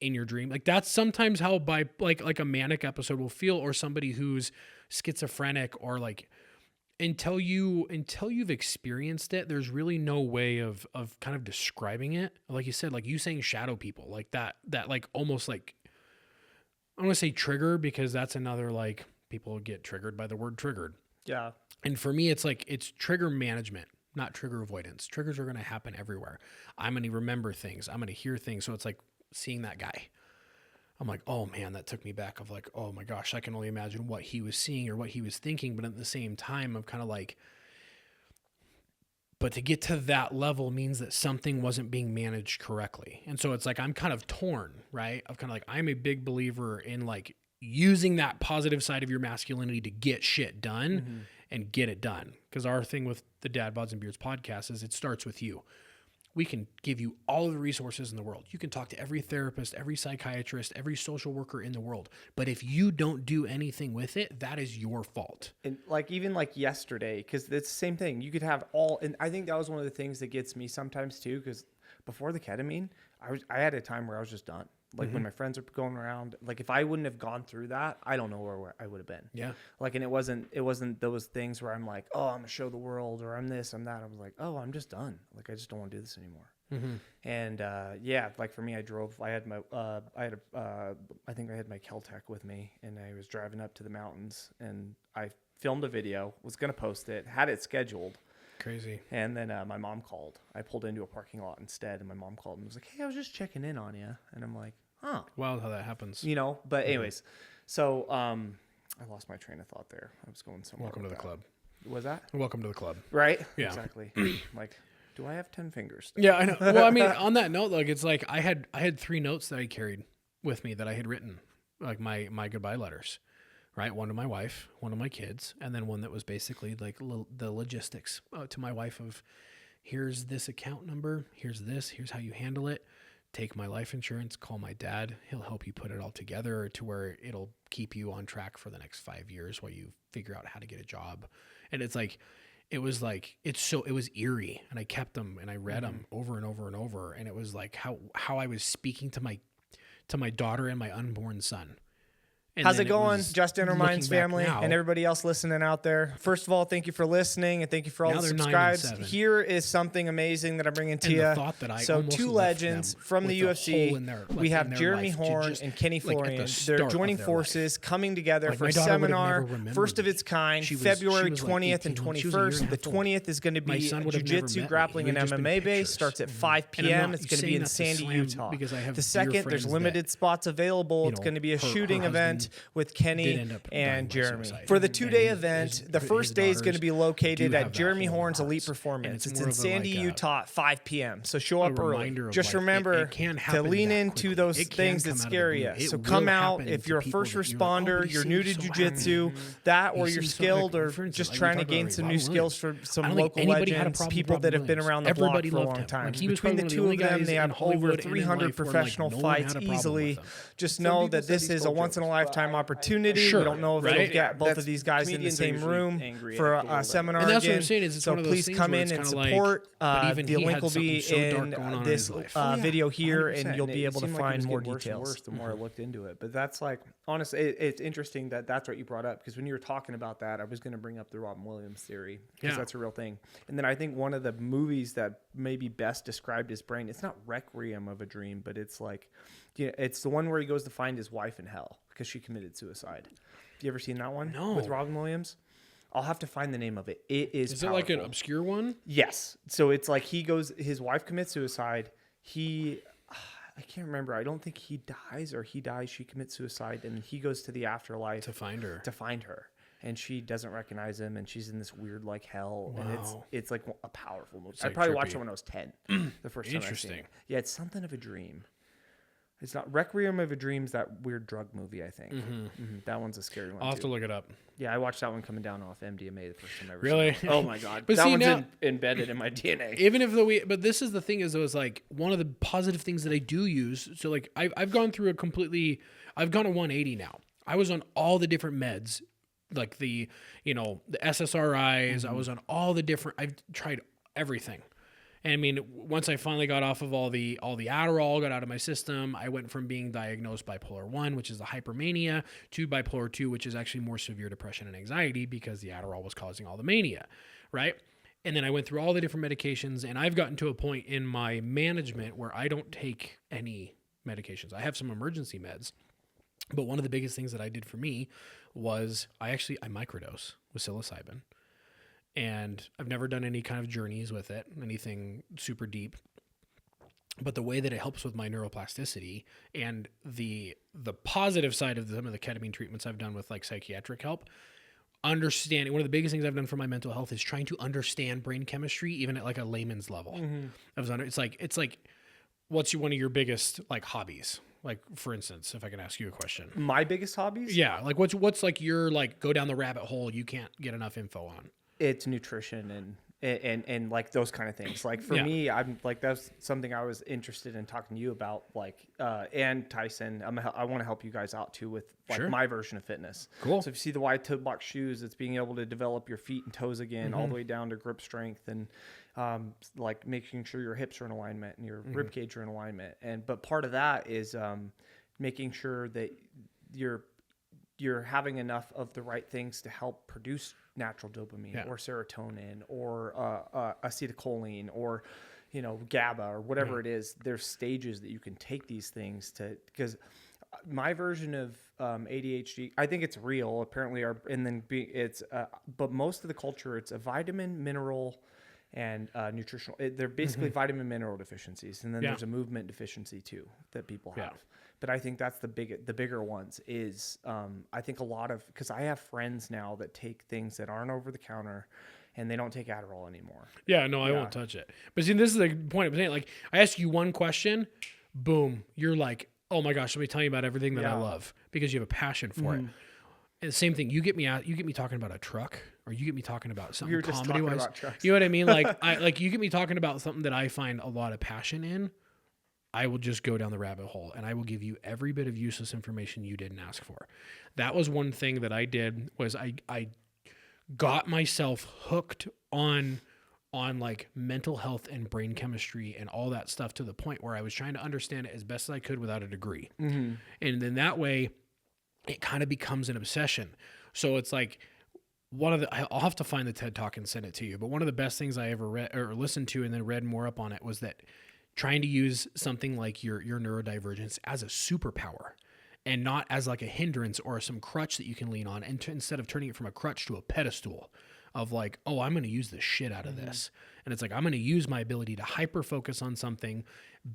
in your dream. Like that's sometimes how like a manic episode will feel, or somebody who's schizophrenic, or like until you've experienced it, there's really no way of kind of describing it. Like you said, like you saying shadow people, like that like almost like, I don't want to say trigger because that's another like people get triggered by the word triggered. Yeah. And for me, it's like, it's trigger management, not trigger avoidance. Triggers are going to happen everywhere. I'm going to remember things. I'm going to hear things. So it's like seeing that guy. I'm like, oh man, that took me back of like, oh my gosh, I can only imagine what he was seeing or what he was thinking. But at the same time, I'm kind of like, but to get to that level means that something wasn't being managed correctly. And so it's like, I'm kind of torn, right? I'm kind of like, I'm a big believer in like using that positive side of your masculinity to get shit done and get it done. Because our thing with the Dad Bods and Beards podcast is it starts with you. We can give you all of the resources in the world. You can talk to every therapist, every psychiatrist, every social worker in the world. But if you don't do anything with it, that is your fault. And like even like yesterday, because it's the same thing. You could have all, and I think that was one of the things that gets me sometimes too. Because before the ketamine, I had a time where I was just done. Like when my friends are going around, like if I wouldn't have gone through that, I don't know where I would have been. Yeah. Like, and it wasn't those things where I'm like, oh, I'm gonna show the world, or I'm this, I'm that. I was like, oh, I'm just done. Like, I just don't want to do this anymore. And yeah, like for me, I had my, I think I had my Kel-Tec with me, and I was driving up to the mountains, and I filmed a video, was gonna post it, had it scheduled. Crazy. And then my mom called. I pulled into a parking lot instead, and my mom called and was like, hey, I was just checking in on you. And I'm like, huh. Wild how that happens. You know, but anyways, so I lost my train of thought there. I was going somewhere. Welcome to the club. Was that? Welcome to the club. Right? Yeah. Exactly. Like, do I have 10 fingers? Yeah, I know. Well, I mean, on that note, like, it's like I had 3 notes that I carried with me that I had written, like my goodbye letters, right? One to my wife, one to my kids, and then one that was basically like the logistics to my wife of, here's this account number, here's how you handle it. Take my life insurance, call my dad. He'll help you put it all together to where it'll keep you on track for the next 5 years while you figure out how to get a job. And it's like, it was eerie, and I kept them and I read them over and over and over. And it was like how I was speaking to my daughter and my unborn son. And how's it going, Just Inner Minds family, now, and everybody else listening out there? First of all, thank you for listening, and thank you for all the subscribes. Here is something amazing that I'm bringing to you. So 2 legends from the UFC. We have Jeremy Horn and Kenny Florian. They're joining forces, coming together for a seminar, first of its kind, February 20th and 21st. The 20th is going to be jiu-jitsu, grappling, and MMA based. Starts at 5 p.m. It's going to be in Sandy, Utah. The second, there's limited spots available. It's going to be a shooting event with Kenny and Jeremy. For the 2-day event, the first day is going to be located at Jeremy Horn's Elite Performance. It's in Sandy, Utah at 5 p.m. So show up early. Just remember to lean into those things that scare you. So come out if you're a first responder, you're new to jiu-jitsu, that, or you're skilled, or just trying to gain some new skills for some local legends, people that have been around the block for a long time. Between the 2 of them, they have over 300 professional fights easily. Just know that this is a once-in-a-lifetime lifetime opportunity. Sure, We don't know if right? we'll get both That's- of these guys in the comedians are same usually room angry for at the a world. seminar And that's what again. I'm saying is it's so one of those please things come where in it's and kinda like- support. but even The he link had will be something so dark in going on in this his life. video here, 100%, and you'll be it able to seemed like it find was more getting worse and details. worse the more I looked into it. But that's like, honestly, it's interesting that that's what you brought up, because when you were talking about that, I was going to bring up the Robin Williams theory, because Yeah. that's a real thing. And then I think one of the movies that maybe best described his brain, it's not Requiem of a Dream, but it's like, yeah, it's the one where he goes to find his wife in hell because she committed suicide. Have you ever seen that one? No. With Robin Williams? I'll have to find the name of it. It is Is it like an powerful. obscure one? Yes. So it's like his wife commits suicide. I can't remember. I don't think he dies, or he dies, she commits suicide, and he goes to the afterlife To find her. And she doesn't recognize him, and she's in this weird like hell. And Wow. it's like a powerful movie. I like probably watched trippy. it when I was 10. The first time I seen Interesting. it. Yeah, it's something of a dream. It's not Requiem of a Dream's that weird drug movie, I think. That one's a scary one. I'll have too. to look it up. Yeah, I watched that one coming down off MDMA the first time I ever Really? seen it. Oh my god. But That see, one's now- embedded in my DNA. Even if but this is the thing is, it was like one of the positive things that I do use. So like I've gone through I've gone a 180 now. I was on all the different meds, like the SSRIs. I was on all the different, I've tried everything. And I mean, once I finally got off of all the Adderall, got out of my system, I went from being diagnosed bipolar 1, which is the hypermania, to bipolar 2, which is actually more severe depression and anxiety because the Adderall was causing all the mania, right? And then I went through all the different medications, and I've gotten to a point in my management where I don't take any medications. I have some emergency meds, but one of the biggest things that I did for me was I microdose with psilocybin. And I've never done any kind of journeys with it, anything super deep. But the way that it helps with my neuroplasticity and the positive side of some of the ketamine treatments I've done with like psychiatric help, understanding, one of the biggest things I've done for my mental health is trying to understand brain chemistry, even at like a layman's level. It's like, what's one of your biggest like hobbies? Like, for instance, if I can ask you a question. My biggest hobbies? Yeah. Like what's like your like go down the rabbit hole you can't get enough info on? It's nutrition and like those kind of things. Like for me, I'm like, that's something I was interested in talking to you about, like, and Tyson. I want to help you guys out too with like my version of fitness. Cool. So if you see the wide toe box shoes, it's being able to develop your feet and toes again, all the way down to grip strength, and like making sure your hips are in alignment and your rib cage are in alignment. But part of that is making sure that you're having enough of the right things to help produce natural dopamine or serotonin or acetylcholine or GABA or whatever it is. There's stages that you can take these things to, because my version of ADHD, I think it's real apparently, but most of the culture, it's a vitamin, mineral, and nutritional. They're basically vitamin mineral deficiencies, and then there's a movement deficiency too that people have. But I think that's the bigger ones is I think a lot of, because I have friends now that take things that aren't over the counter, and they don't take Adderall anymore. Yeah, no, I won't touch it. But see, this is the point I'm saying. Like, I ask you one question, boom, you're like, oh my gosh, let me tell you about everything that I love, because you have a passion for it. And the same thing, you get me talking about a truck, or you get me talking about something comedy wise. You know what I mean? Like, you get me talking about something that I find a lot of passion in, I will just go down the rabbit hole, and I will give you every bit of useless information you didn't ask for. That was one thing that I did, was I got myself hooked on like mental health and brain chemistry and all that stuff, to the point where I was trying to understand it as best as I could without a degree. And then that way it kind of becomes an obsession. So it's like, I'll have to find the TED Talk and send it to you, but one of the best things I ever read or listened to and then read more up on it was that trying to use something like your neurodivergence as a superpower, and not as like a hindrance or some crutch that you can lean on, and instead of turning it from a crutch to a pedestal of like, oh, I'm going to use the shit out of this. And it's like, I'm going to use my ability to hyper focus on something,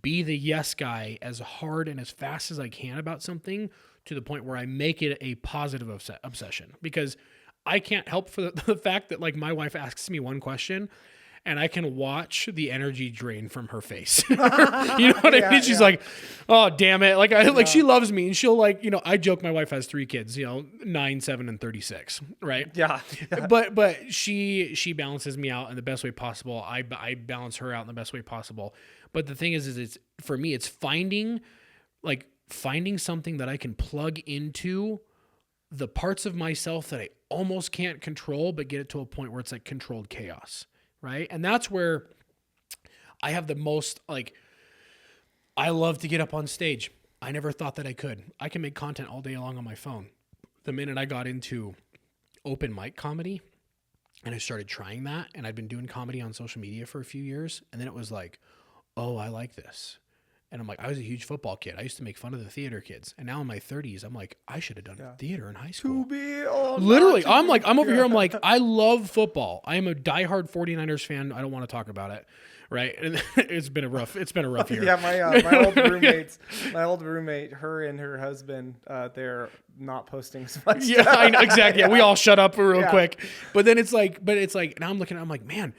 be the yes guy as hard and as fast as I can about something, to the point where I make it a positive obsession, because I can't help for the fact that like my wife asks me one question, and I can watch the energy drain from her face. You know what I mean? She's like, oh, damn it. Like, she loves me. And she'll like, I joke my wife has 3 kids, 9, 7, and 36. Right. Yeah. But she balances me out in the best way possible. I balance her out in the best way possible. But the thing is it's, for me, it's finding something that I can plug into the parts of myself that I almost can't control, but get it to a point where it's like controlled chaos. Right. And that's where I have the most, like, I love to get up on stage. I never thought that I could. I can make content all day long on my phone. The minute I got into open mic comedy and I started trying that, and I'd been doing comedy on social media for a few years, and then it was like, oh, I like this. And I'm like, I was a huge football kid. I used to make fun of the theater kids. And now in my 30s, I'm like, I should have done theater in high school. Literally, I'm over here. I'm like, I love football. I am a diehard 49ers fan. I don't want to talk about it. Right. And it's been a rough year. Yeah. My old roommate, her and her husband, they're not posting as much. Yeah, I know, exactly. Yeah, we all shut up real quick. But then it's like, now I'm like, man,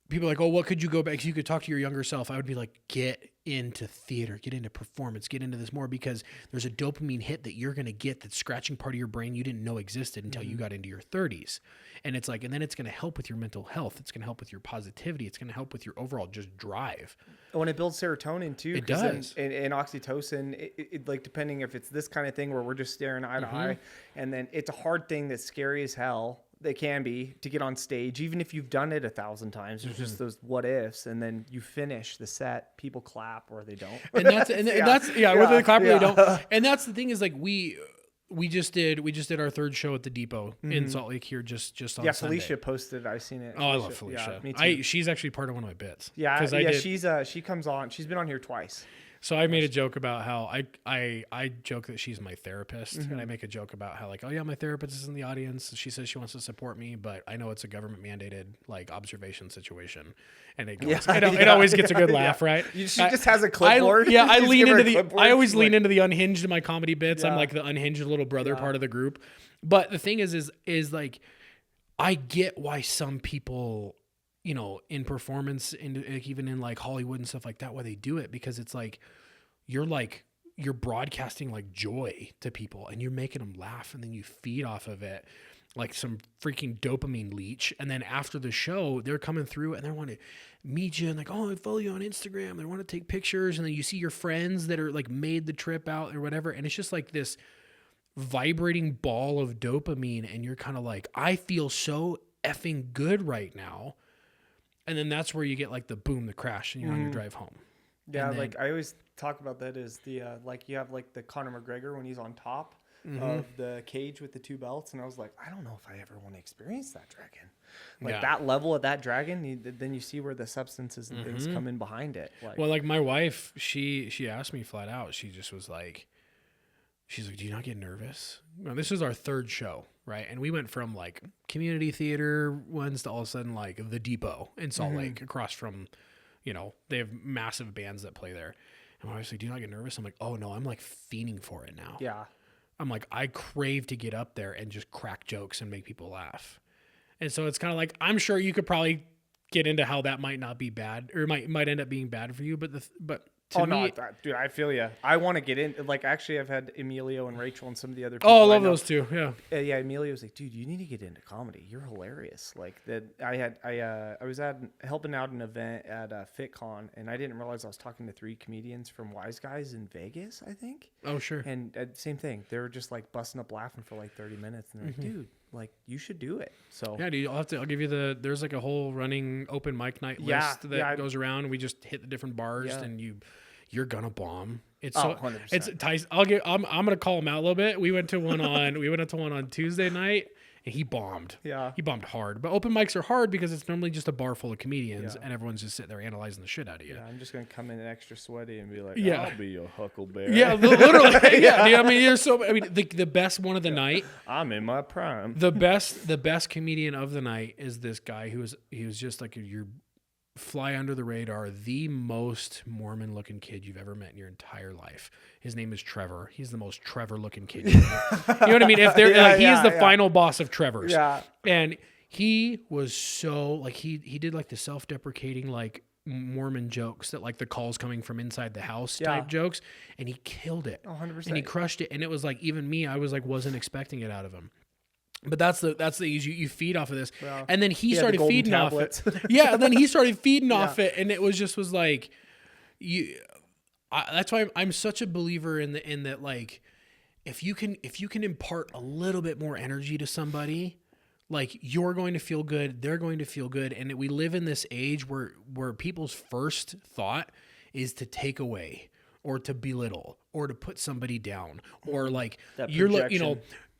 people are like, oh, what could you go back? So you could talk to your younger self. I would be like, get into theater, get into performance, get into this more, because there's a dopamine hit that you're going to get that's scratching part of your brain you didn't know existed until you got into your 30s. And it's like, and then it's going to help with your mental health. It's going to help with your positivity. It's going to help with your overall just drive. When it builds serotonin too. It does. And oxytocin, it like, depending if it's this kind of thing where we're just staring eye to eye, and then it's a hard thing that's scary as hell. They can be, to get on stage, even if you've done it 1,000 times. There's just those what ifs, and then you finish the set, people clap or they don't. And that's whether they clap or they don't. And that's the thing, is like we just did our third show at the Depot in Salt Lake here just on Sunday. Felicia posted. I've seen it. Oh, I love Felicia. Yeah, me too. She's actually part of one of my bits. Yeah, she comes on. She's been on here twice. So I made a joke about how I joke that she's my therapist, and I make a joke about how, like, oh yeah, my therapist is in the audience. She says she wants to support me, but I know it's a government mandated like observation situation, and it always gets a good laugh, right? She just has a clipboard. I always lean into the unhinged in my comedy bits. I'm like the unhinged little brother part of the group. But the thing is like, I get why some people, you know, in performance, even in like Hollywood and stuff like that, why they do it, because it's like you're broadcasting like joy to people and you're making them laugh, and then you feed off of it like some freaking dopamine leech. And then after the show, they're coming through and they want to meet you and like, oh, I follow you on Instagram. They want to take pictures. And then you see your friends that are like made the trip out or whatever. And it's just like this vibrating ball of dopamine. And you're kind of like, I feel so effing good right now. And then that's where you get like the boom, the crash, and you're on your drive home. Yeah, then, like I always talk about that is the like you have like the Conor McGregor when he's on top of the cage with the two belts, and I was like, I don't know if I ever want to experience that dragon, like that level of that dragon. Then you see where the substances and things come in behind it. Like, well, like my wife, she asked me flat out. She just was like, she's like, do you not get nervous? Well, this is our third show, right? And we went from like community theater ones to all of a sudden like the Depot in Salt Lake, across from, you know, they have massive bands that play there. And my wife's like, do you not get nervous? I'm like, oh no, I'm like fiending for it now. Yeah. I'm like, I crave to get up there and just crack jokes and make people laugh. And so it's kind of like, I'm sure you could probably get into how that might not be bad, or might end up being bad for you. But no, dude, I feel you. I want to get in. Like, actually, I've had Emilio and Rachel and some of the other people. Oh, I love those two. Yeah. Yeah. Emilio was like, dude, you need to get into comedy. You're hilarious. Like that. I was helping out an event at FitCon, and I didn't realize I was talking to 3 comedians from Wise Guys in Vegas, I think. Oh, sure. And same thing. They were just like busting up laughing for like 30 minutes, and they're like, dude, like you should do it. So yeah, dude, I'll give you there's like a whole running open mic night list that goes around. We just hit the different bars, and you're gonna bomb. It's 100%. It's Tyson. I'm gonna call him out a little bit. We went to one on Tuesday night, and he bombed. Yeah, he bombed hard. But open mics are hard because it's normally just a bar full of comedians, and everyone's just sitting there analyzing the shit out of you. Yeah, I'm just gonna come in extra sweaty and be like, I'll be your huckleberry. Yeah, literally. Yeah, dude, I mean, the best one of the night. I'm in my prime. The best comedian of the night is this guy he was just like your fly under the radar, the most Mormon looking kid you've ever met in your entire life. His name is Trevor. He's the most Trevor looking kid you know what I mean? If they're he's the final boss of Trevor's. Yeah. And he was so like he did like the self-deprecating like Mormon jokes that like the calls coming from inside the house type jokes, and he killed it. 100%. And he crushed it, and it was like even me, I was like wasn't expecting it out of him. But that's the you feed off of this, and then he started feeding off it. Yeah, and then he started feeding off it, and it was like, that's why I'm such a believer in that like if you can impart a little bit more energy to somebody, like you're going to feel good, they're going to feel good. And we live in this age where people's first thought is to take away or to belittle or to put somebody down or like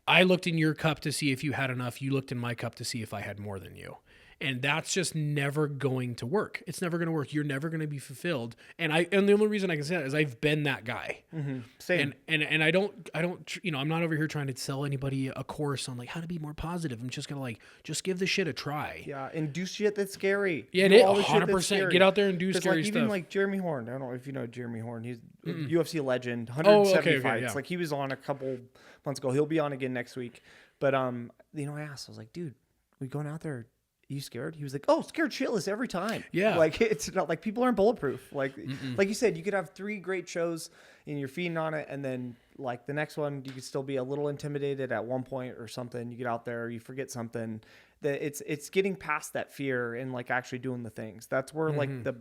I looked in your cup to see if you had enough. You looked in my cup to see if I had more than you. And that's just never going to work. It's never going to work. You're never going to be fulfilled. And the only reason I can say that is I've been that guy. Mm-hmm. Same. And I don't, I'm not over here trying to sell anybody a course on like how to be more positive. I'm just going to like, just give the shit a try. Yeah. And do shit that's scary. Yeah, 100%. Get out there and do scary stuff. Even like Jeremy Horn. I don't know if you know Jeremy Horn. He's a UFC legend, 170 fights. Yeah. Like he was on a couple months ago. He'll be on again next week. But, I asked, I was like, dude, we going out there? Are you scared? He was like, oh, scared shitless every time. Yeah. Like, it's not like people aren't bulletproof. Like you said, you could have 3 great shows and you're feeding on it. And then like the next one, you could still be a little intimidated at one point or something. You get out there, you forget something. That it's getting past that fear and like actually doing the things. That's where like the,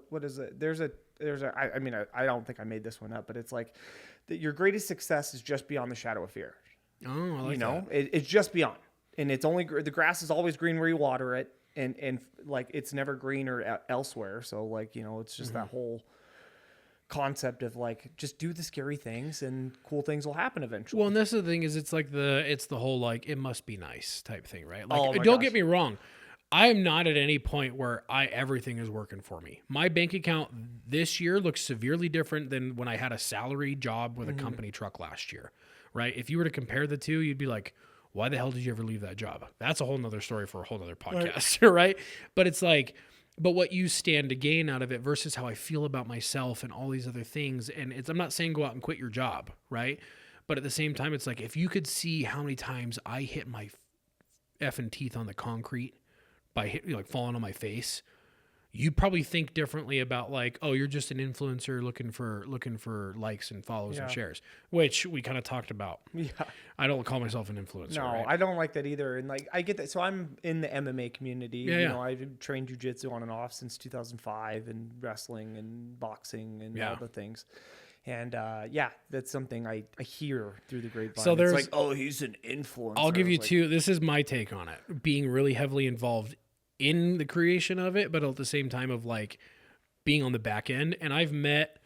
what is it? I don't think I made this one up, but it's like your greatest success is just beyond the shadow of fear. Oh, I like that. It's just beyond. And it's only the grass is always green where you water it, and like it's never greener elsewhere. So like it's just that whole concept of like just do the scary things and cool things will happen eventually. Well, and that's the thing is it's the whole like it must be nice type thing, right? Like Oh my don't gosh. get me wrong, I am not at any point where everything is working for me. My bank account this year looks severely different than when I had a salary job with a company truck last year, right? If you were to compare the two, you'd be like, why the hell did you ever leave that job? That's a whole nother story for a whole nother podcast, right? But it's like, but what you stand to gain out of it versus how I feel about myself and all these other things. And I'm not saying go out and quit your job, right? But at the same time, it's like, if you could see how many times I hit my effing teeth on the concrete by falling on my face, you'd probably think differently about like, oh, you're just an influencer looking for likes and follows and shares, which we kind of talked about. Yeah. I don't call myself an influencer. No, right? I don't like that either. And like I get that. So I'm in the MMA community. Yeah, I've trained jiu-jitsu on and off since 2005 and wrestling and boxing and all the things. And that's something I hear through the grapevine. So there's it's like, oh, he's an influencer. I'll give you two. This is my take on it. Being really heavily involved in the creation of it, but at the same time of like being on the back end. And I've met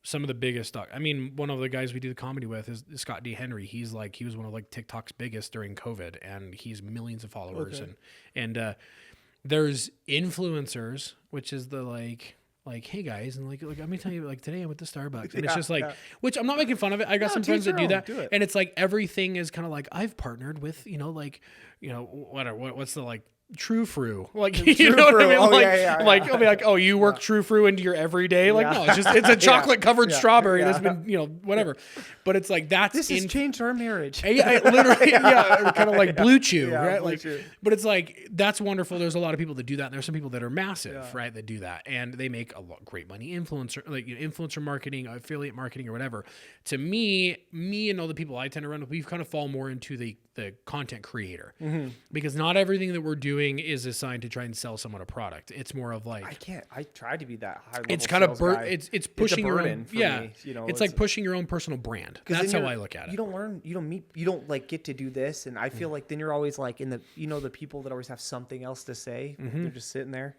some of the biggest one of the guys we do the comedy with is Scott D. Henry. He was one of like TikTok's biggest during COVID, and he's millions of followers. Okay. And there's influencers, which is the like, hey guys, and like let me tell you, like today I went to Starbucks, and it's just like, which I'm not making fun of it. I got some friends that do that, and it's like everything is kind of like I've partnered with, what's the like True Fru, like you know what I mean? I'll be like, oh, you work True Fru into your everyday, like no, it's a chocolate covered strawberry that's been whatever, but it's like this has changed our marriage. Literally, kind of like Blue Chew, right? Blue Like, Chew. but it's like that's wonderful. There's a lot of people that do that, and there's some people that are massive, right? That do that, and they make a lot great money. Influencer marketing, affiliate marketing, or whatever. To me and all the people I tend to run with, we've kind of fall more into the content creator because not everything that we're doing is assigned to try and sell someone a product. It's more of like I try to be that high level. it's kind of it's pushing your own for me, it's like pushing your own personal brand. That's how I look at it. You don't learn, you don't like get to do this, and I feel like then you're always like in the the people that always have something else to say. They're just sitting there,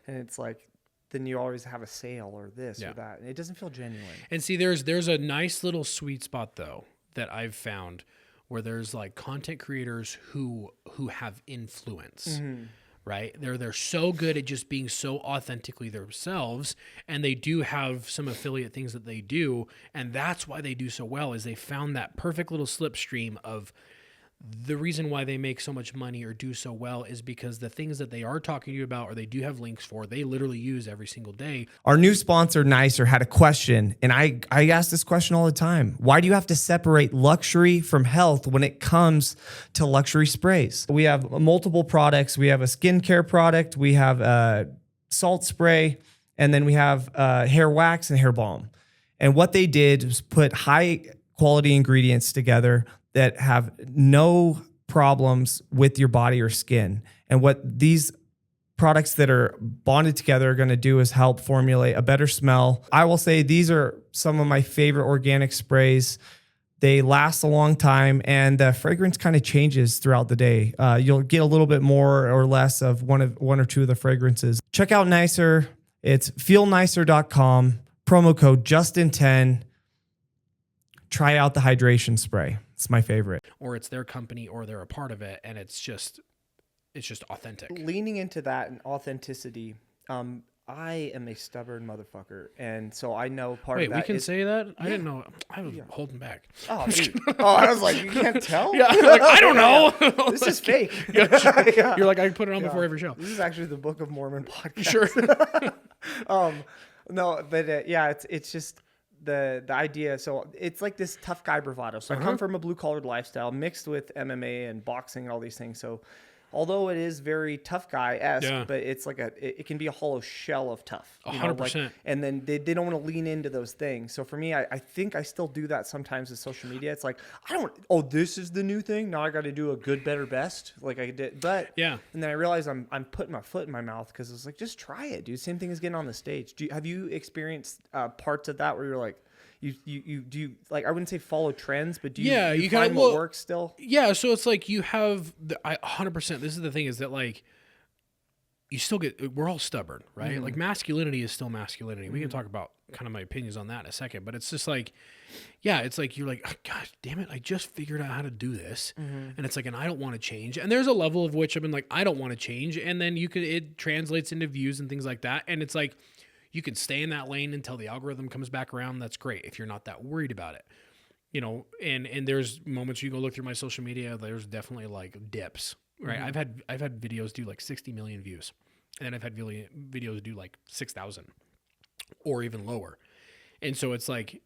and it's like then you always have a sale or this or that, and it doesn't feel genuine. And see, there's a nice little sweet spot though that I've found where there's like content creators who have influence, right? They're so good at just being so authentically themselves, and they do have some affiliate things that they do, and that's why they do so well is they found that perfect little slipstream of the reason why they make so much money or do so well is because the things that they are talking to you about or they do have links for, they literally use every single day. Our new sponsor, Nicer, had a question, and I ask this question all the time. Why do you have to separate luxury from health when it comes to luxury sprays? We have multiple products. We have a skincare product. We have a salt spray, and then we have hair wax and hair balm. And what they did was put high quality ingredients together that have no problems with your body or skin. And what these products that are bonded together are going to do is help formulate a better smell. I will say these are some of my favorite organic sprays. They last a long time, and the fragrance kind of changes throughout the day. You'll get a little bit more or less of one or two of the fragrances. Check out Nicer. It's feelnicer.com. Promo code Justin10. Try out the hydration spray. It's my favorite. Or it's their company, or they're a part of it, and it's just authentic. Leaning into that and authenticity, I am a stubborn motherfucker, and so I know part of that. Wait, we can is, say that? I didn't know. I was holding back. Oh, dude. I was like, you can't tell? Yeah, like, I don't know. This is fake. Yeah. You're like, I can put it on before every show. This is actually the Book of Mormon podcast. Sure. No, but yeah, it's just the idea. So it's like this tough guy bravado. So I come from a blue collared lifestyle mixed with MMA and boxing and all these things. So although it is very tough guy-esque, but it's like it can be a hollow shell of tough. 100%. And then they don't want to lean into those things. So for me, I think I still do that sometimes with social media. It's like, this is the new thing. Now I got to do a good, better, best like I did. But yeah. And then I realized I'm putting my foot in my mouth because it's like, just try it, dude. Same thing as getting on the stage. Have you experienced parts of that where you're like, you do like, I wouldn't say follow trends, but do you find what works still? Yeah. So it's like you have 100%. This is the thing, is that like you still we're all stubborn, right? Mm-hmm. Like masculinity is still masculinity. Mm-hmm. We can talk about kind of my opinions on that in a second, but it's just like, yeah, it's like, you're like, oh, God damn it. I just figured out how to do this. Mm-hmm. And it's like, and I don't want to change. And there's a level of which I've been like, I don't want to change. And then it translates into views and things like that. And it's like, you can stay in that lane until the algorithm comes back around. That's great if you're not that worried about it, And there's moments you go look through my social media. There's definitely like dips, right? Mm-hmm. I've had videos do like 60 million views, and then I've had videos do like 6,000 or even lower. And so it's like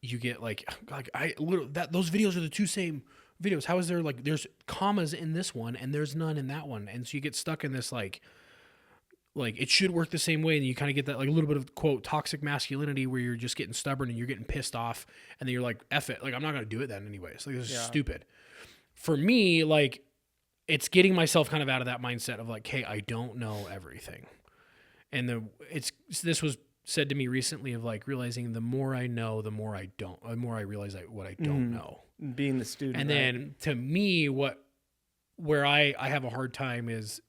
you get like those videos are the two same videos. How is there like there's commas in this one and there's none in that one, and so you get stuck in this like it should work the same way, and you kind of get that like a little bit of quote toxic masculinity where you're just getting stubborn and you're getting pissed off, and then you're like, F it, like I'm not gonna do it then anyways. Like this is stupid. For me, like it's getting myself kind of out of that mindset of like, hey, I don't know everything, and this was said to me recently of like realizing the more I know, the more I realize what I don't know. Being the student, and then to me, where I have a hard time is.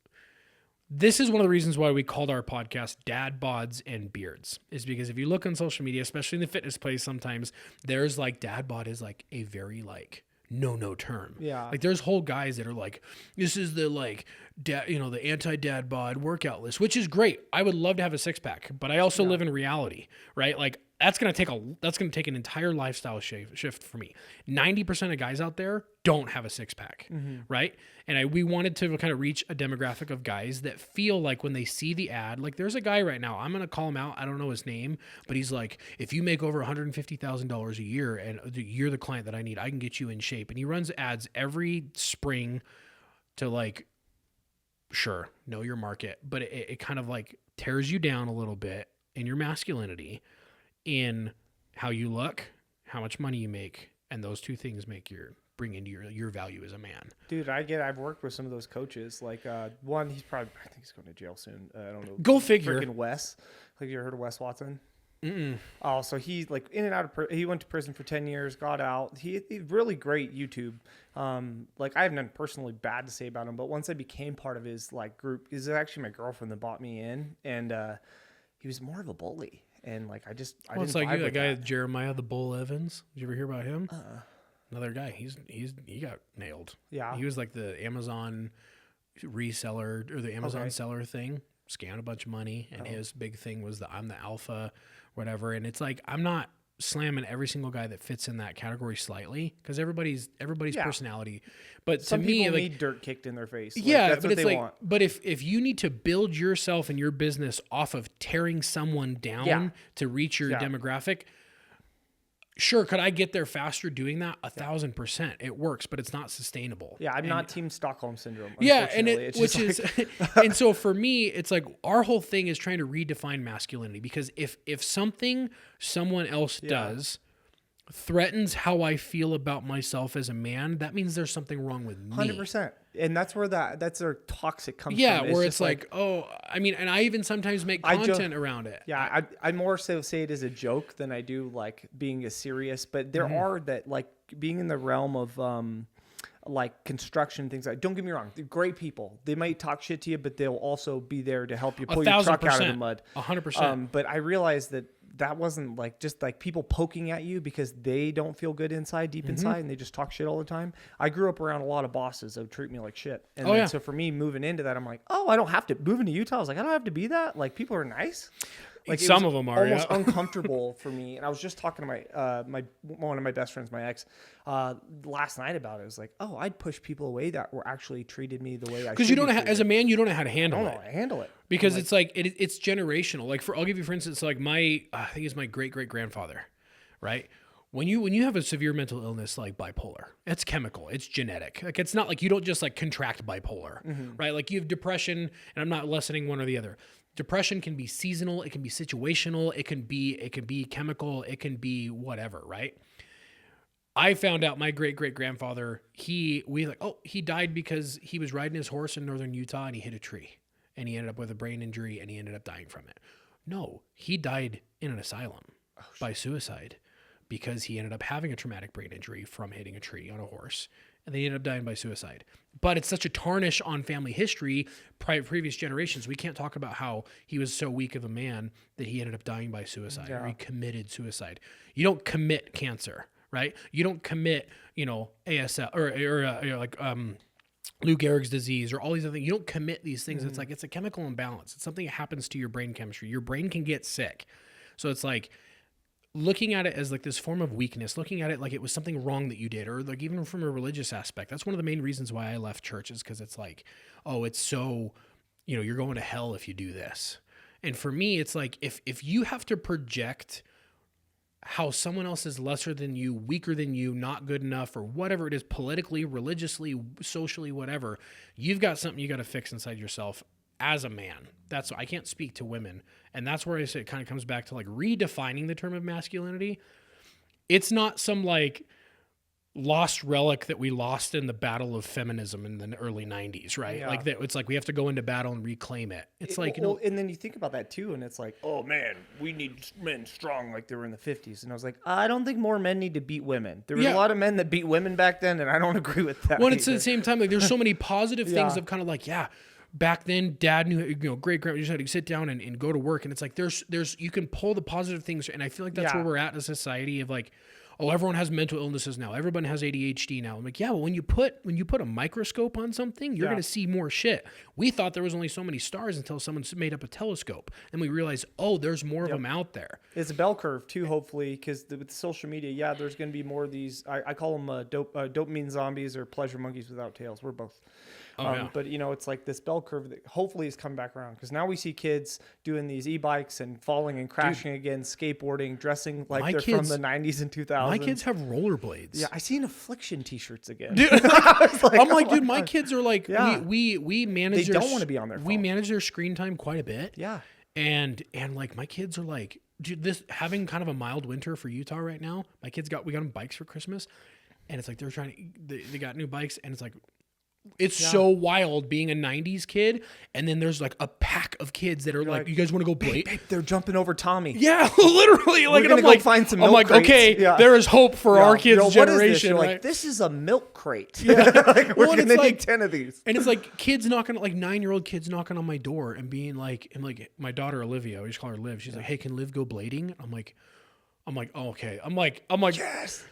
This is one of the reasons why we called our podcast Dad Bods and Beards, is because if you look on social media, especially in the fitness place, sometimes there's like dad bod is like a very like no term. Yeah. Like there's whole guys that are like, this is the like the anti-dad bod workout list, which is great. I would love to have a six pack, but I also live in reality, right? Like that's going to take an entire lifestyle shift for me. 90% of guys out there don't have a six pack, right? And we wanted to kind of reach a demographic of guys that feel like when they see the ad, like there's a guy right now, I'm going to call him out. I don't know his name, but he's like, if you make over $150,000 a year and you're the client that I need, I can get you in shape. And he runs ads every spring to like, sure, know your market, but it kind of like tears you down a little bit in your masculinity, in how you look, how much money you make, and those two things bring into your value as a man. Dude, I've worked with some of those coaches. Like one, I think he's going to jail soon. I don't know. Go figure. Freaking Wes. Like, you ever heard of Wes Watson? Mm-mm. Oh, so he's like in and out of he went to prison for 10 years, got out. He's really great YouTube. Like I have nothing personally bad to say about him, but once I became part of his like group, is actually my girlfriend that bought me in, and he was more of a bully. And like I didn't it's like vibe that with guy that. Jeremiah the Bull Evans. Did you ever hear about him? Another guy. He got nailed. Yeah. He was like the Amazon reseller or the Amazon seller thing. Scammed a bunch of money, and his big thing was I'm the alpha, whatever. And it's like I'm not slamming every single guy that fits in that category slightly, because everybody's personality. But Some to me, people like, need dirt kicked in their face. Like, yeah, that's but what it's they like, want. but if you need to build yourself and your business off of tearing someone down to reach your demographic, sure, could I get there faster doing that? 1,000%. It works, but it's not sustainable. Yeah, I'm not team Stockholm syndrome. Yeah, and unfortunately. and so for me, it's like our whole thing is trying to redefine masculinity, because if something someone else does threatens how I feel about myself as a man, that means there's something wrong with me. 100%. And that's where that's where toxic comes from. Yeah, where it's like, oh, I mean, and I even sometimes make content around it. Yeah, I more so say it as a joke than I do like being a serious. But there are that like being in the realm of like construction things. Like, don't get me wrong, they're great people. They might talk shit to you, but they'll also be there to help you pull your truck out of the mud. 100%. But I realized that wasn't like just like people poking at you because they don't feel good inside, deep inside, and they just talk shit all the time. I grew up around a lot of bosses that would treat me like shit. And so for me moving into that, I'm like, oh, I don't have to move into Utah. I was like, I don't have to be that. Like, people are nice. Like, some of them are almost uncomfortable for me. And I was just talking to my one of my best friends, my ex, last night about it. I was like, oh, I'd push people away that were actually treated me the way I should. Because you don't as a man, you don't know how to handle it. I don't know how to handle it. Because it's like it's generational. Like I'll give you for instance, like I think it's my great grandfather, right? When you have a severe mental illness like bipolar, it's chemical, it's genetic. Like it's not like you don't just like contract bipolar, right? Like you have depression, and I'm not lessening one or the other. Depression can be seasonal, it can be situational, it can be chemical, it can be whatever, right? I found out my great grandfather, he died because he was riding his horse in northern Utah and he hit a tree and he ended up with a brain injury and he ended up dying from it. No, he died in an asylum by suicide because he ended up having a traumatic brain injury from hitting a tree on a horse, and they ended up dying by suicide. But it's such a tarnish on family history, previous generations. We can't talk about how he was so weak of a man that he ended up dying by suicide, or he committed suicide. You don't commit cancer, right? You don't commit, ASL or like Lou Gehrig's disease or all these other things. You don't commit these things. It's like, it's a chemical imbalance. It's something that happens to your brain chemistry. Your brain can get sick. So it's like, looking at it as like this form of weakness, looking at it like it was something wrong that you did, or like even from a religious aspect. That's one of the main reasons why I left church, is because it's like, oh, it's so, you're going to hell if you do this. And for me, it's like, if you have to project how someone else is lesser than you, weaker than you, not good enough, or whatever it is, politically, religiously, socially, whatever, you've got something you got to fix inside yourself as a man. I can't speak to women. And that's where I say it kind of comes back to like redefining the term of masculinity. It's not some like lost relic that we lost in the battle of feminism in the early 90s, right? Yeah. Like that, it's like we have to go into battle and reclaim it. It's like, and then you think about that too, and it's like, oh man, we need men strong like they were in the 50s. And I was like, I don't think more men need to beat women. There was a lot of men that beat women back then, and I don't agree with that. Well, it's at the same time, like there's so many positive things of kind of like, back then, Dad knew, great grandma just had to sit down and go to work, and it's like there's you can pull the positive things, and I feel like that's where we're at in a society of like, oh, everyone has mental illnesses now, everyone has ADHD now. I'm like, well, when you put a microscope on something, you're going to see more shit. We thought there was only so many stars until someone made up a telescope, and we realized, oh, there's more of them out there. It's a bell curve too, hopefully, because with social media, there's going to be more of these. I call them dopamine zombies or pleasure monkeys without tails. We're both. But it's like this bell curve that hopefully is coming back around, because now we see kids doing these e-bikes and falling and crashing again, skateboarding, dressing like they're from the 90s and 2000s. My kids have rollerblades. Yeah, I seen Affliction t-shirts again. Dude, I'm like, dude, my kids are like, we manage. They don't want to be on their phone. We manage their screen time quite a bit. Yeah, and like my kids are like, dude, this having kind of a mild winter for Utah right now. We got them bikes for Christmas, and it's like they got new bikes, and it's like. It's so wild being a 90s kid, and then there's like a pack of kids that are like, you guys want to go play? Babe, they're jumping over Tommy. Yeah, literally. Like, We're gonna go find some milk I'm like, crates. okay, there is hope for our kids' generation. What is this? Right? Like, this is a milk crate. Like, we're going to need 10 of these. And it's like kids knocking, like 9-year-old kids knocking on my door and being like, my daughter Olivia, we just call her Liv. She's like, hey, can Liv go blading? I'm like, oh, okay. I'm like, yes.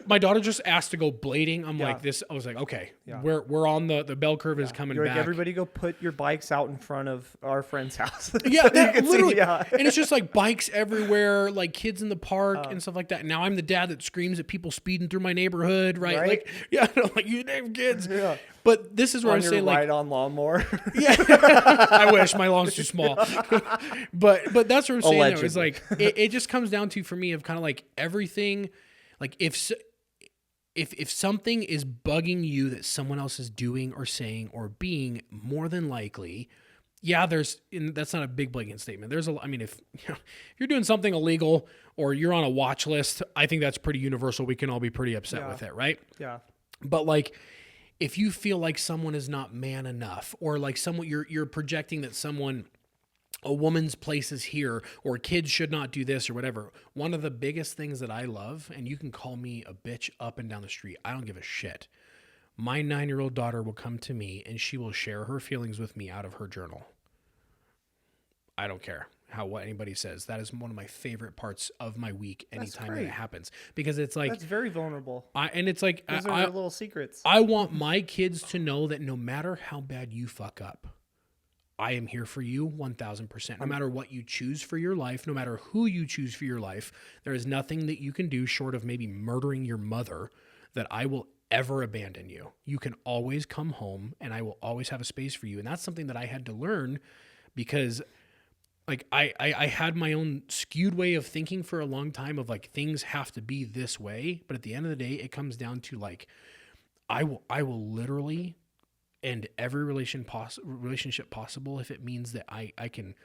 My daughter just asked to go blading. I'm like this. I was like, okay, we're on the bell curve is coming You're back. Like, everybody go put your bikes out in front of our friend's house. Literally. And it's just like bikes everywhere, like kids in the park and stuff like that. Now I'm the dad that screams at people speeding through my neighborhood, right? Like, like you damn kids. Yeah. But this is where I say like ride-on lawnmower. I wish my lawn's too small. but that's what I'm saying. Though, is like it just comes down to, for me, of kind of like everything. Like if something is bugging you that someone else is doing or saying or being, more than likely, that's not a big blanket statement. If you're doing something illegal or you're on a watch list, I think that's pretty universal. We can all be pretty upset with it, right? Yeah. But like, if you feel like someone is not man enough, or like you're projecting that someone a woman's place is here, or kids should not do this or whatever. One of the biggest things that I love, and you can call me a bitch up and down the street, I don't give a shit. My 9-year-old daughter will come to me and she will share her feelings with me out of her journal. I don't care what anybody says. That is one of my favorite parts of my week anytime that it happens, because it's like, that's very vulnerable. And it's like, Those are little secrets. I want my kids to know that no matter how bad you fuck up, I am here for you 1,000%. No matter what you choose for your life, no matter who you choose for your life, there is nothing that you can do short of maybe murdering your mother that I will ever abandon you. You can always come home and I will always have a space for you. And that's something that I had to learn, because like I had my own skewed way of thinking for a long time of like, things have to be this way. But at the end of the day, it comes down to like, I will literally end every relationship possible if it means that I can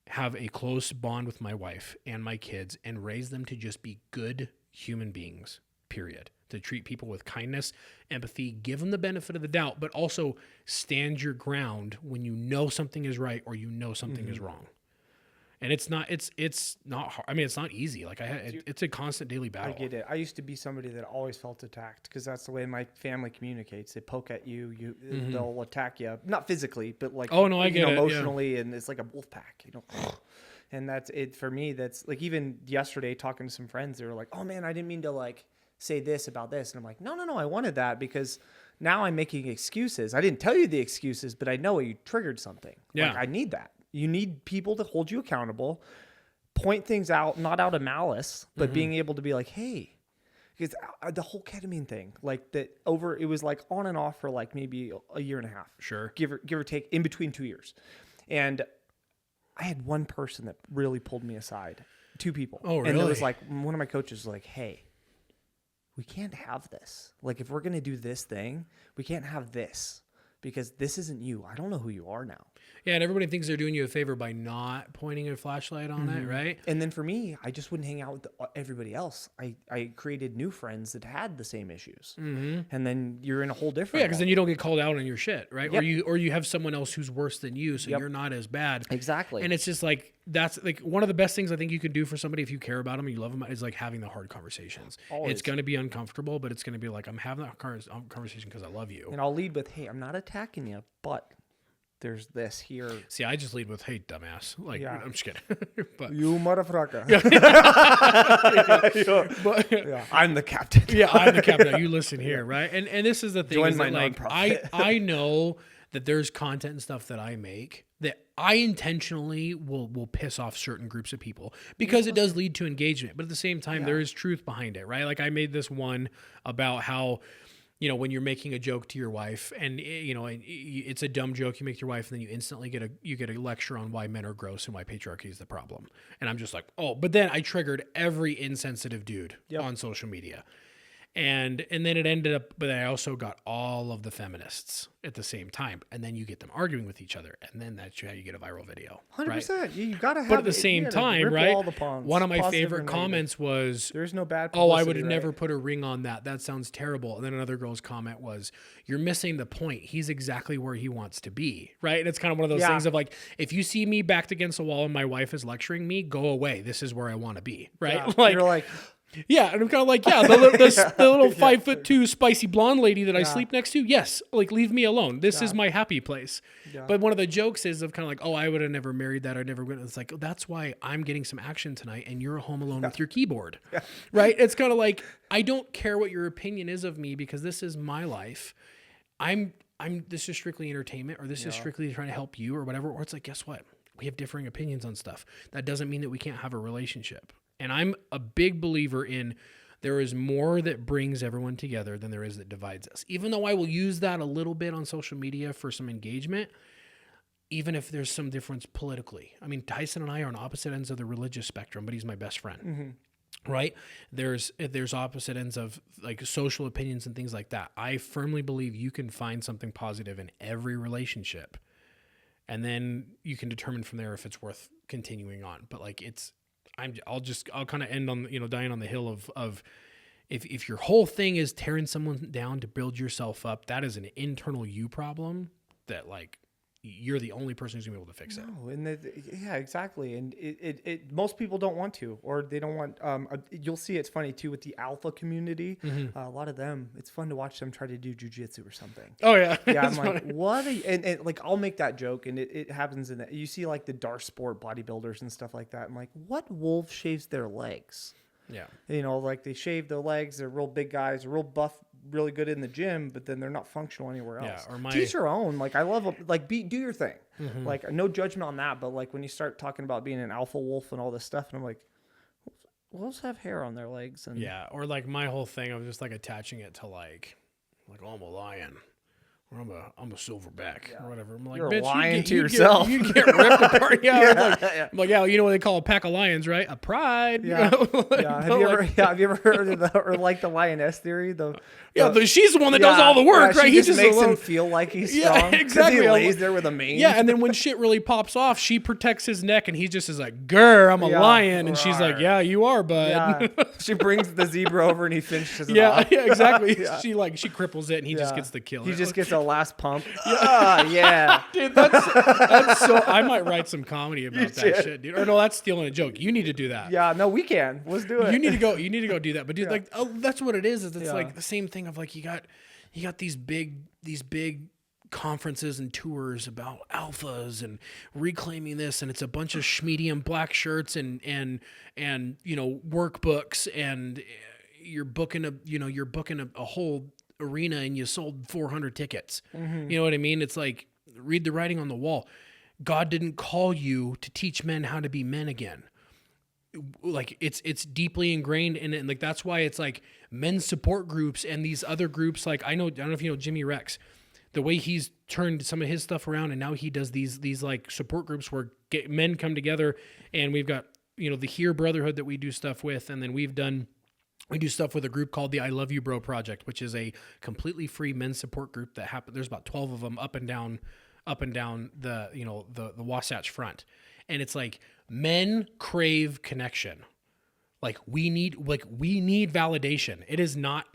have a close bond with my wife and my kids and raise them to just be good human beings, period. To treat people with kindness, empathy, give them the benefit of the doubt, but also stand your ground when you know something is right or you know something is wrong. And it's not hard. I mean, it's not easy. Like it's a constant daily battle. I get it. I used to be somebody that always felt attacked, because that's the way my family communicates. They poke at you, they'll attack you, not physically, but like, I get it, emotionally, and it's like a wolf pack, And that's it for me. That's like, even yesterday talking to some friends, they were like, "Oh man, I didn't mean to like say this about this," and I'm like, no, I wanted that because now I'm making excuses. I didn't tell you the excuses, but I know you triggered something. Yeah, like, I need that. You need people to hold you accountable, point things out, not out of malice, but being able to be like, hey, because the whole ketamine thing, like that it was like on and off for like maybe a year and a half. Sure. Give or take, in between 2 years. And I had one person that really pulled me aside, 2 people. Oh, really? And it was like, one of my coaches was like, hey, we can't have this. Like, if we're going to do this thing, we can't have this, because this isn't you. I don't know who you are now. Yeah, and everybody thinks they're doing you a favor by not pointing a flashlight on it, right? And then for me, I just wouldn't hang out with everybody else. I created new friends that had the same issues. And then you're in a whole different... Yeah, because then you don't get called out on your shit, right? Yep. Or you have someone else who's worse than you, so you're not as bad. Exactly. And it's just like, that's like one of the best things I think you can do for somebody if you care about them, you love them, is like having the hard conversations. Always. It's going to be uncomfortable, but it's going to be like, I'm having that conversation because I love you. And I'll lead with, hey, I'm not attacking you, but there's this here. See, I just lead with, hey, dumbass. Like, I'm just kidding. But You motherfucker. but, I'm the captain. yeah, I'm the captain. Now you listen here, right? And this is the thing. Join Is my that, like, nonprofit. I know that there's content and stuff that I make that I intentionally will piss off certain groups of people because it does lead to engagement. But at the same time, there is truth behind it, right? Like, I made this one about how, when you're making a joke to your wife and, it's a dumb joke, you make to your wife, and then you instantly get a lecture on why men are gross and why patriarchy is the problem. And I'm just like, oh, but then I triggered every insensitive dude on social media. And then it ended up, but I also got all of the feminists at the same time. And then you get them arguing with each other. And then that's how you get a viral video. 100%. Right? You got to have But at the same time, right? One of my favorite comments comments was, there's no bad "Oh, I publicity, would have right? never put a ring on that. That sounds terrible." And then another girl's comment was, "You're missing the point. He's exactly where he wants to be." Right? And it's kind of one of those things of like, if you see me backed against a wall and my wife is lecturing me, go away. This is where I want to be. Right? Yeah. Like, You're like... yeah, and I'm kind of like, the little 5'2" spicy blonde lady that I sleep next to. Yes, like, leave me alone. This is my happy place. Yeah. But one of the jokes is of kind of like, oh, I would have never married that. I'd never. It's like, that's why I'm getting some action tonight, and you're home alone with your keyboard, right? It's kind of like, I don't care what your opinion is of me because this is my life. This is strictly entertainment, or this is strictly trying to help you, or whatever. Or it's like, guess what? We have differing opinions on stuff. That doesn't mean that we can't have a relationship. And I'm a big believer in there is more that brings everyone together than there is that divides us. Even though I will use that a little bit on social media for some engagement, even if there's some difference politically. I mean, Tyson and I are on opposite ends of the religious spectrum, but he's my best friend. Right? There's opposite ends of like social opinions and things like that. I firmly believe you can find something positive in every relationship. And then you can determine from there if it's worth continuing on. But like, I'll kind of end on, dying on the hill of if your whole thing is tearing someone down to build yourself up, that is an internal you problem that like you're the only person who's gonna be able to fix it. No, and yeah, exactly. And it most people don't want to, or they don't want. You'll see it's funny too with the alpha community. A lot of them, it's fun to watch them try to do jujitsu or something. Oh yeah, Yeah, I'm like, what? And like, I'll make that joke, and it happens in that. You see like the dark sport bodybuilders and stuff like that. I'm like, what wolf shaves their legs? yeah. You know, like they shave their legs. They're real big guys, real buff, really good in the gym, but then they're not functional anywhere else. Yeah, or Teach your own. Like I love, like do your thing. Like no judgment on that, but like when you start talking about being an alpha wolf and all this stuff, and I'm like, wolves have hair on their legs, and Yeah, or like my whole thing, I was just like attaching it to like oh, I'm a lion, or I'm a silverback, or whatever. I'm like, You're a bitch, lion to you yourself. You get ripped apart. Yeah, I'm like, yeah, you know what they call a pack of lions, right? A pride. Yeah. You know? Like, yeah. but Have you ever heard of the or like the lioness theory? She's the one that does all the work, yeah, right? She He just makes him feel like he's strong. 'Cause exactly. He lays there with a mane. Yeah, and then when shit really pops off, she protects his neck, and he just is like, "Grr, I'm a Yeah. lion," and she's like, Rawr. "Yeah, you are, bud." Yeah. She brings the zebra over and he finishes it Yeah, off. yeah, exactly. Yeah. She cripples it, and he just Yeah. gets the kill. He just gets a last pump. Yeah. Dude, that's so. I might write some comedy about that should. shit, dude. Or no, that's stealing a joke. You need to do that. Yeah, no, we can. Let's do it. You need to go. You need to go do that. But dude, like, oh, that's what it is. It's Yeah. like the same thing of like you got these big conferences and tours about alphas and reclaiming this, and it's a bunch of schmedium black shirts and workbooks, and you're booking a whole arena and you sold 400 tickets. You know what I mean? It's like, read the writing on the wall. God didn't call you to teach men how to be men again. Like it's deeply ingrained in it, and like that's why it's like men's support groups and these other groups. Like I don't know if you know Jimmy Rex, the way he's turned some of his stuff around, and now he does these like support groups where men come together, and we've got the Here Brotherhood that we do stuff with, and then we do stuff with a group called the I Love You Bro Project, which is a completely free men's support group that happens. There's about 12 of them up and down the the Wasatch Front, and it's like men crave connection. Like we need validation. It is not.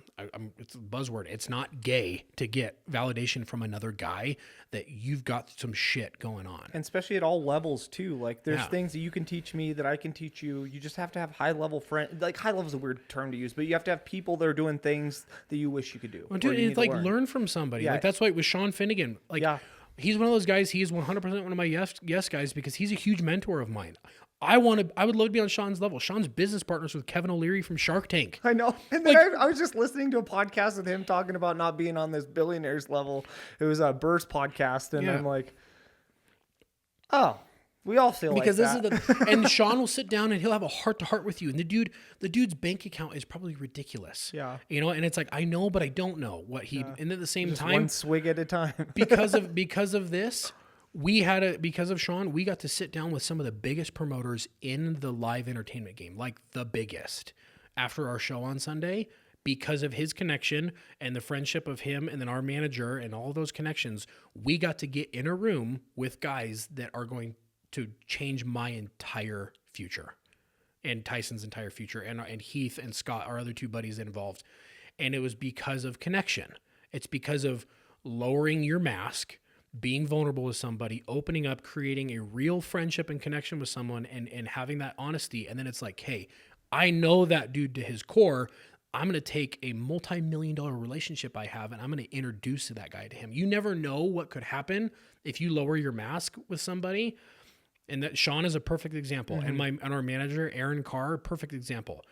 It's a buzzword. It's not gay to get validation from another guy that you've got some shit going on. And especially at all levels too. Like there's Yeah. things that you can teach me that I can teach you. You just have to have high level friends. Like high level is a weird term to use, but you have to have people that are doing things that you wish you could do. Well, or dude, you it's need to like learn from somebody. Yeah. Like that's why it was Sean Finnegan. Like Yeah. he's one of those guys. He is 100% one of my yes guys because he's a huge mentor of mine. I would love to be on Sean's level. Sean's business partners with Kevin O'Leary from Shark Tank. I know. And then I was just listening to a podcast with him talking about not being on this billionaires level. It was a Burst podcast. And Yeah. I'm like, oh, we all feel Because like this that. is and Sean will sit down and he'll have a heart to heart with you. And the dude's bank account is probably ridiculous. Yeah. And it's like, I know, but I don't know what and at the same Just time, one swig at a time. because of this, because of Sean, we got to sit down with some of the biggest promoters in the live entertainment game, like the biggest, after our show on Sunday, because of his connection and the friendship of him and then our manager and all those connections. We got to get in a room with guys that are going to change my entire future and Tyson's entire future, and Heath and Scott, our other two buddies involved. And it was because of connection. It's because of lowering your mask, being vulnerable with somebody, opening up, creating a real friendship and connection with someone, and having that honesty. And then it's like, hey, I know that dude to his core. I'm going to take a multi-million-dollar relationship I have, and I'm going to introduce that guy to him. You never know what could happen if you lower your mask with somebody. And that Sean is a perfect example. Mm-hmm. And our manager, Aaron Carr, perfect example.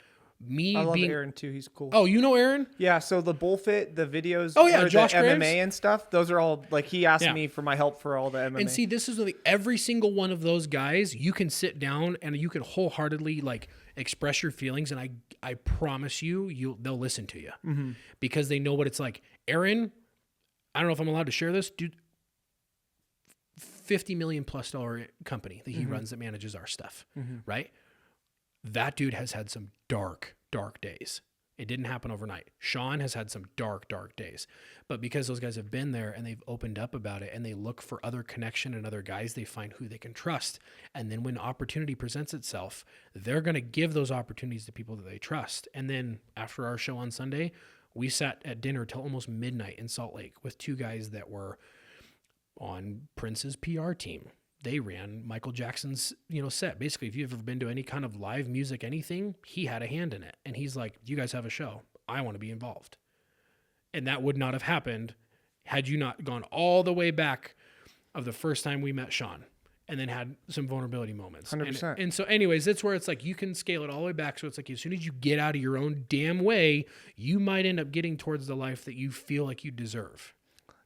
I love Aaron too. He's cool. Oh, you know Aaron? Yeah, so the bullfit, the videos, Oh, yeah, or Josh the Graves? MMA and stuff, those are all like he asked Yeah. me for my help for all the MMA. And see, this is every single one of those guys, you can sit down and you can wholeheartedly like express your feelings, and I promise they'll listen to you because they know what it's like. Aaron, I don't know if I'm allowed to share this, dude. $50 million+ company that he runs that manages our stuff, right? That dude has had some dark days. It didn't happen overnight. Sean has had some dark days, but because those guys have been there and they've opened up about it and they look for other connection and other guys, they find who they can trust. And then when opportunity presents itself, they're going to give those opportunities to people that they trust. And then after our show on Sunday, we sat at dinner till almost midnight in Salt Lake with two guys that were on Prince's PR team. They ran Michael Jackson's, set. Basically, if you've ever been to any kind of live music, anything, he had a hand in it. And he's like, you guys have a show. I want to be involved. And that would not have happened had you not gone all the way back of the first time we met Sean and then had some vulnerability moments. 100%. And so anyways, that's where it's like, you can scale it all the way back. So it's like, as soon as you get out of your own damn way, you might end up getting towards the life that you feel like you deserve.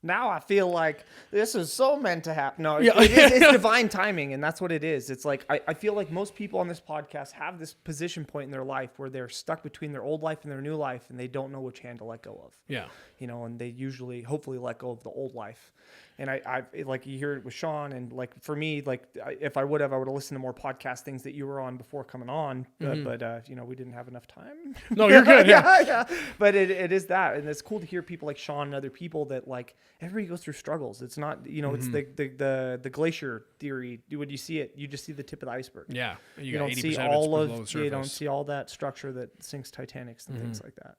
Now I feel like this is so meant to happen. No, Yeah. it's divine timing, and that's what it is. It's like I feel like most people on this podcast have this position point in their life where they're stuck between their old life and their new life, and they don't know which hand to let go of. Yeah. And they usually, hopefully, let go of the old life. And I like, you hear it with Sean, and like for me, like if I would have listened to more podcast things that you were on before coming on, but we didn't have enough time. No, you're good. Yeah. yeah. But it is that, and it's cool to hear people like Sean and other people that like everybody goes through struggles. It's not, it's the glacier theory. When you see it, you just see the tip of the iceberg. Yeah. And You got don't see 80% all of it's below the of, surface. you don't see all that structure that sinks Titanics and things like that.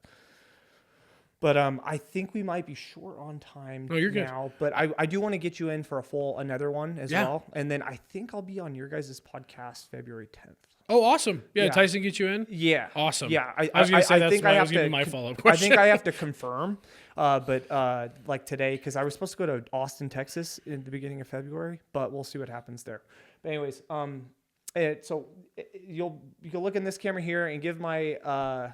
But I think we might be short on time you're good. now. But I do want to get you in for another one as Yeah. well. And then I think I'll be on your guys' podcast February 10th. Oh, awesome. Yeah, Yeah. Tyson gets you in? Yeah. Awesome. Yeah. I was going to say think that was going to be my follow-up I question. think I have to confirm, but like today, because I was supposed to go to Austin, Texas in the beginning of February, but we'll see what happens there. But anyways, so you can look in this camera here and give my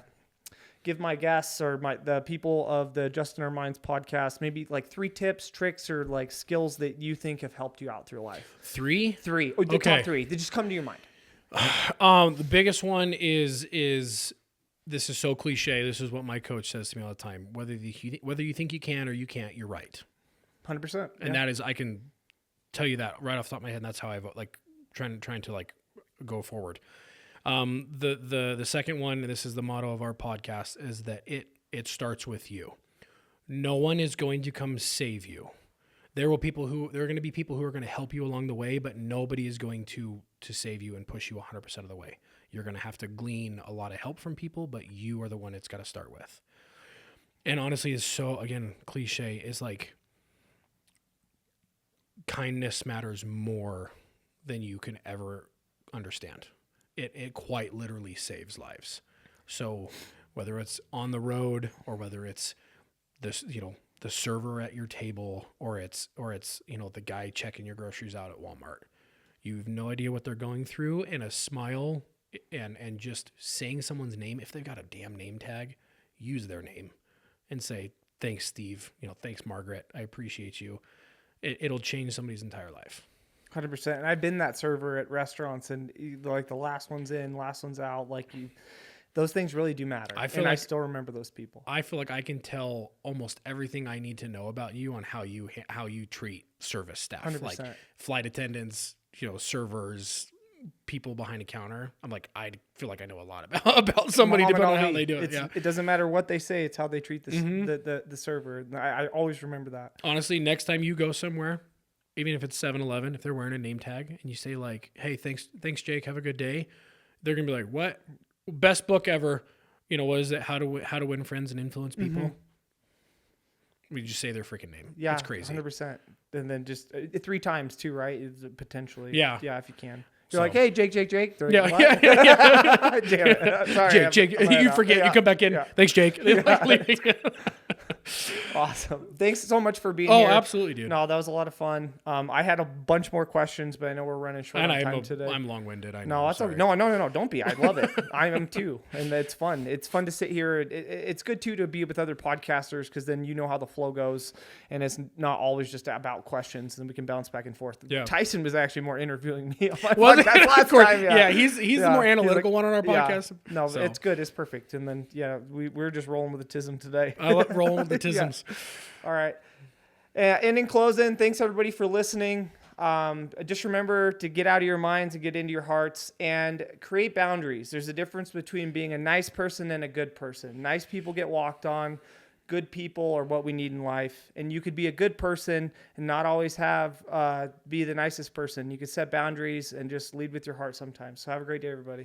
guests or the people of the Just in Our Minds podcast maybe like 3 tips, tricks, or like skills that you think have helped you out through life. 3? 3. Oh, the Okay. top 3. They just come to your mind. The biggest one is this is so cliche. This is what my coach says to me all the time. Whether you think you can or you can't, you're right. 100%. And that is, I can tell you that right off the top of my head. And that's how I vote, like trying to like go forward. The second one, and this is the motto of our podcast, is that it starts with you. No one is going to come save you. There are going to be people who are going to help you along the way, but nobody is going to save you and push you 100% of the way. You're going to have to glean a lot of help from people, but you are the one it's got to start with. And honestly, it's so, again, cliche, is like kindness matters more than you can ever understand. It quite literally saves lives. So whether it's on the road or whether it's this, the server at your table or it's the guy checking your groceries out at Walmart, you have no idea what they're going through, and a smile and just saying someone's name, if they've got a damn name tag, use their name and say, thanks, Steve. Thanks, Margaret. I appreciate you. It'll change somebody's entire life. 100%. And I've been that server at restaurants, and like the last one's in, last one's out. Those things really do matter. I still remember those people. I feel like I can tell almost everything I need to know about you on how you treat service staff, 100%. like flight attendants, servers, people behind a counter. I'm like, I feel like I know a lot about somebody Muhammad depending on how Ali, they do it. Yeah. It doesn't matter what they say; it's how they treat the server. I always remember that. Honestly, next time you go somewhere, even if it's 7-Eleven, if they're wearing a name tag and you say like, hey, thanks Jake, have a good day, they're going to be like, what? Best book ever. What is it? How to Win Friends and Influence People. We just say their freaking name. Yeah, it's crazy. 100%. And then just 3 times too, right? It's potentially. Yeah. Yeah, if you can. You're like, hey, Jake. They're like, Yeah, what? yeah. Damn it. Sorry, Jake, you forget. Yeah. You come back in. Yeah. Thanks, Jake. Awesome. Thanks so much for being Oh, here. absolutely, dude. No, that was a lot of fun. I had a bunch more questions, but I know we're running short on time today. I'm long-winded. I know. No, that's okay. No. Don't be. I love it. I am too, and it's fun. It's fun to sit here. It's good too to be with other podcasters because then you know how the flow goes, and it's not always just about questions, and we can bounce back and forth. Yeah. Tyson was actually more interviewing me on my Was it? podcast last time. Yeah, he's the more analytical one on our Yeah. podcast. No, So. it's good. It's perfect. And then we're just rolling with the tism today. I love rolling with the tisms. All right. And in closing, thanks everybody for listening. Just remember to get out of your minds and get into your hearts and create boundaries. There's a difference between being a nice person and a good person. Nice people get walked on. Good people are what we need in life. And you could be a good person and not always be the nicest person. You could set boundaries and just lead with your heart sometimes. So have a great day, everybody.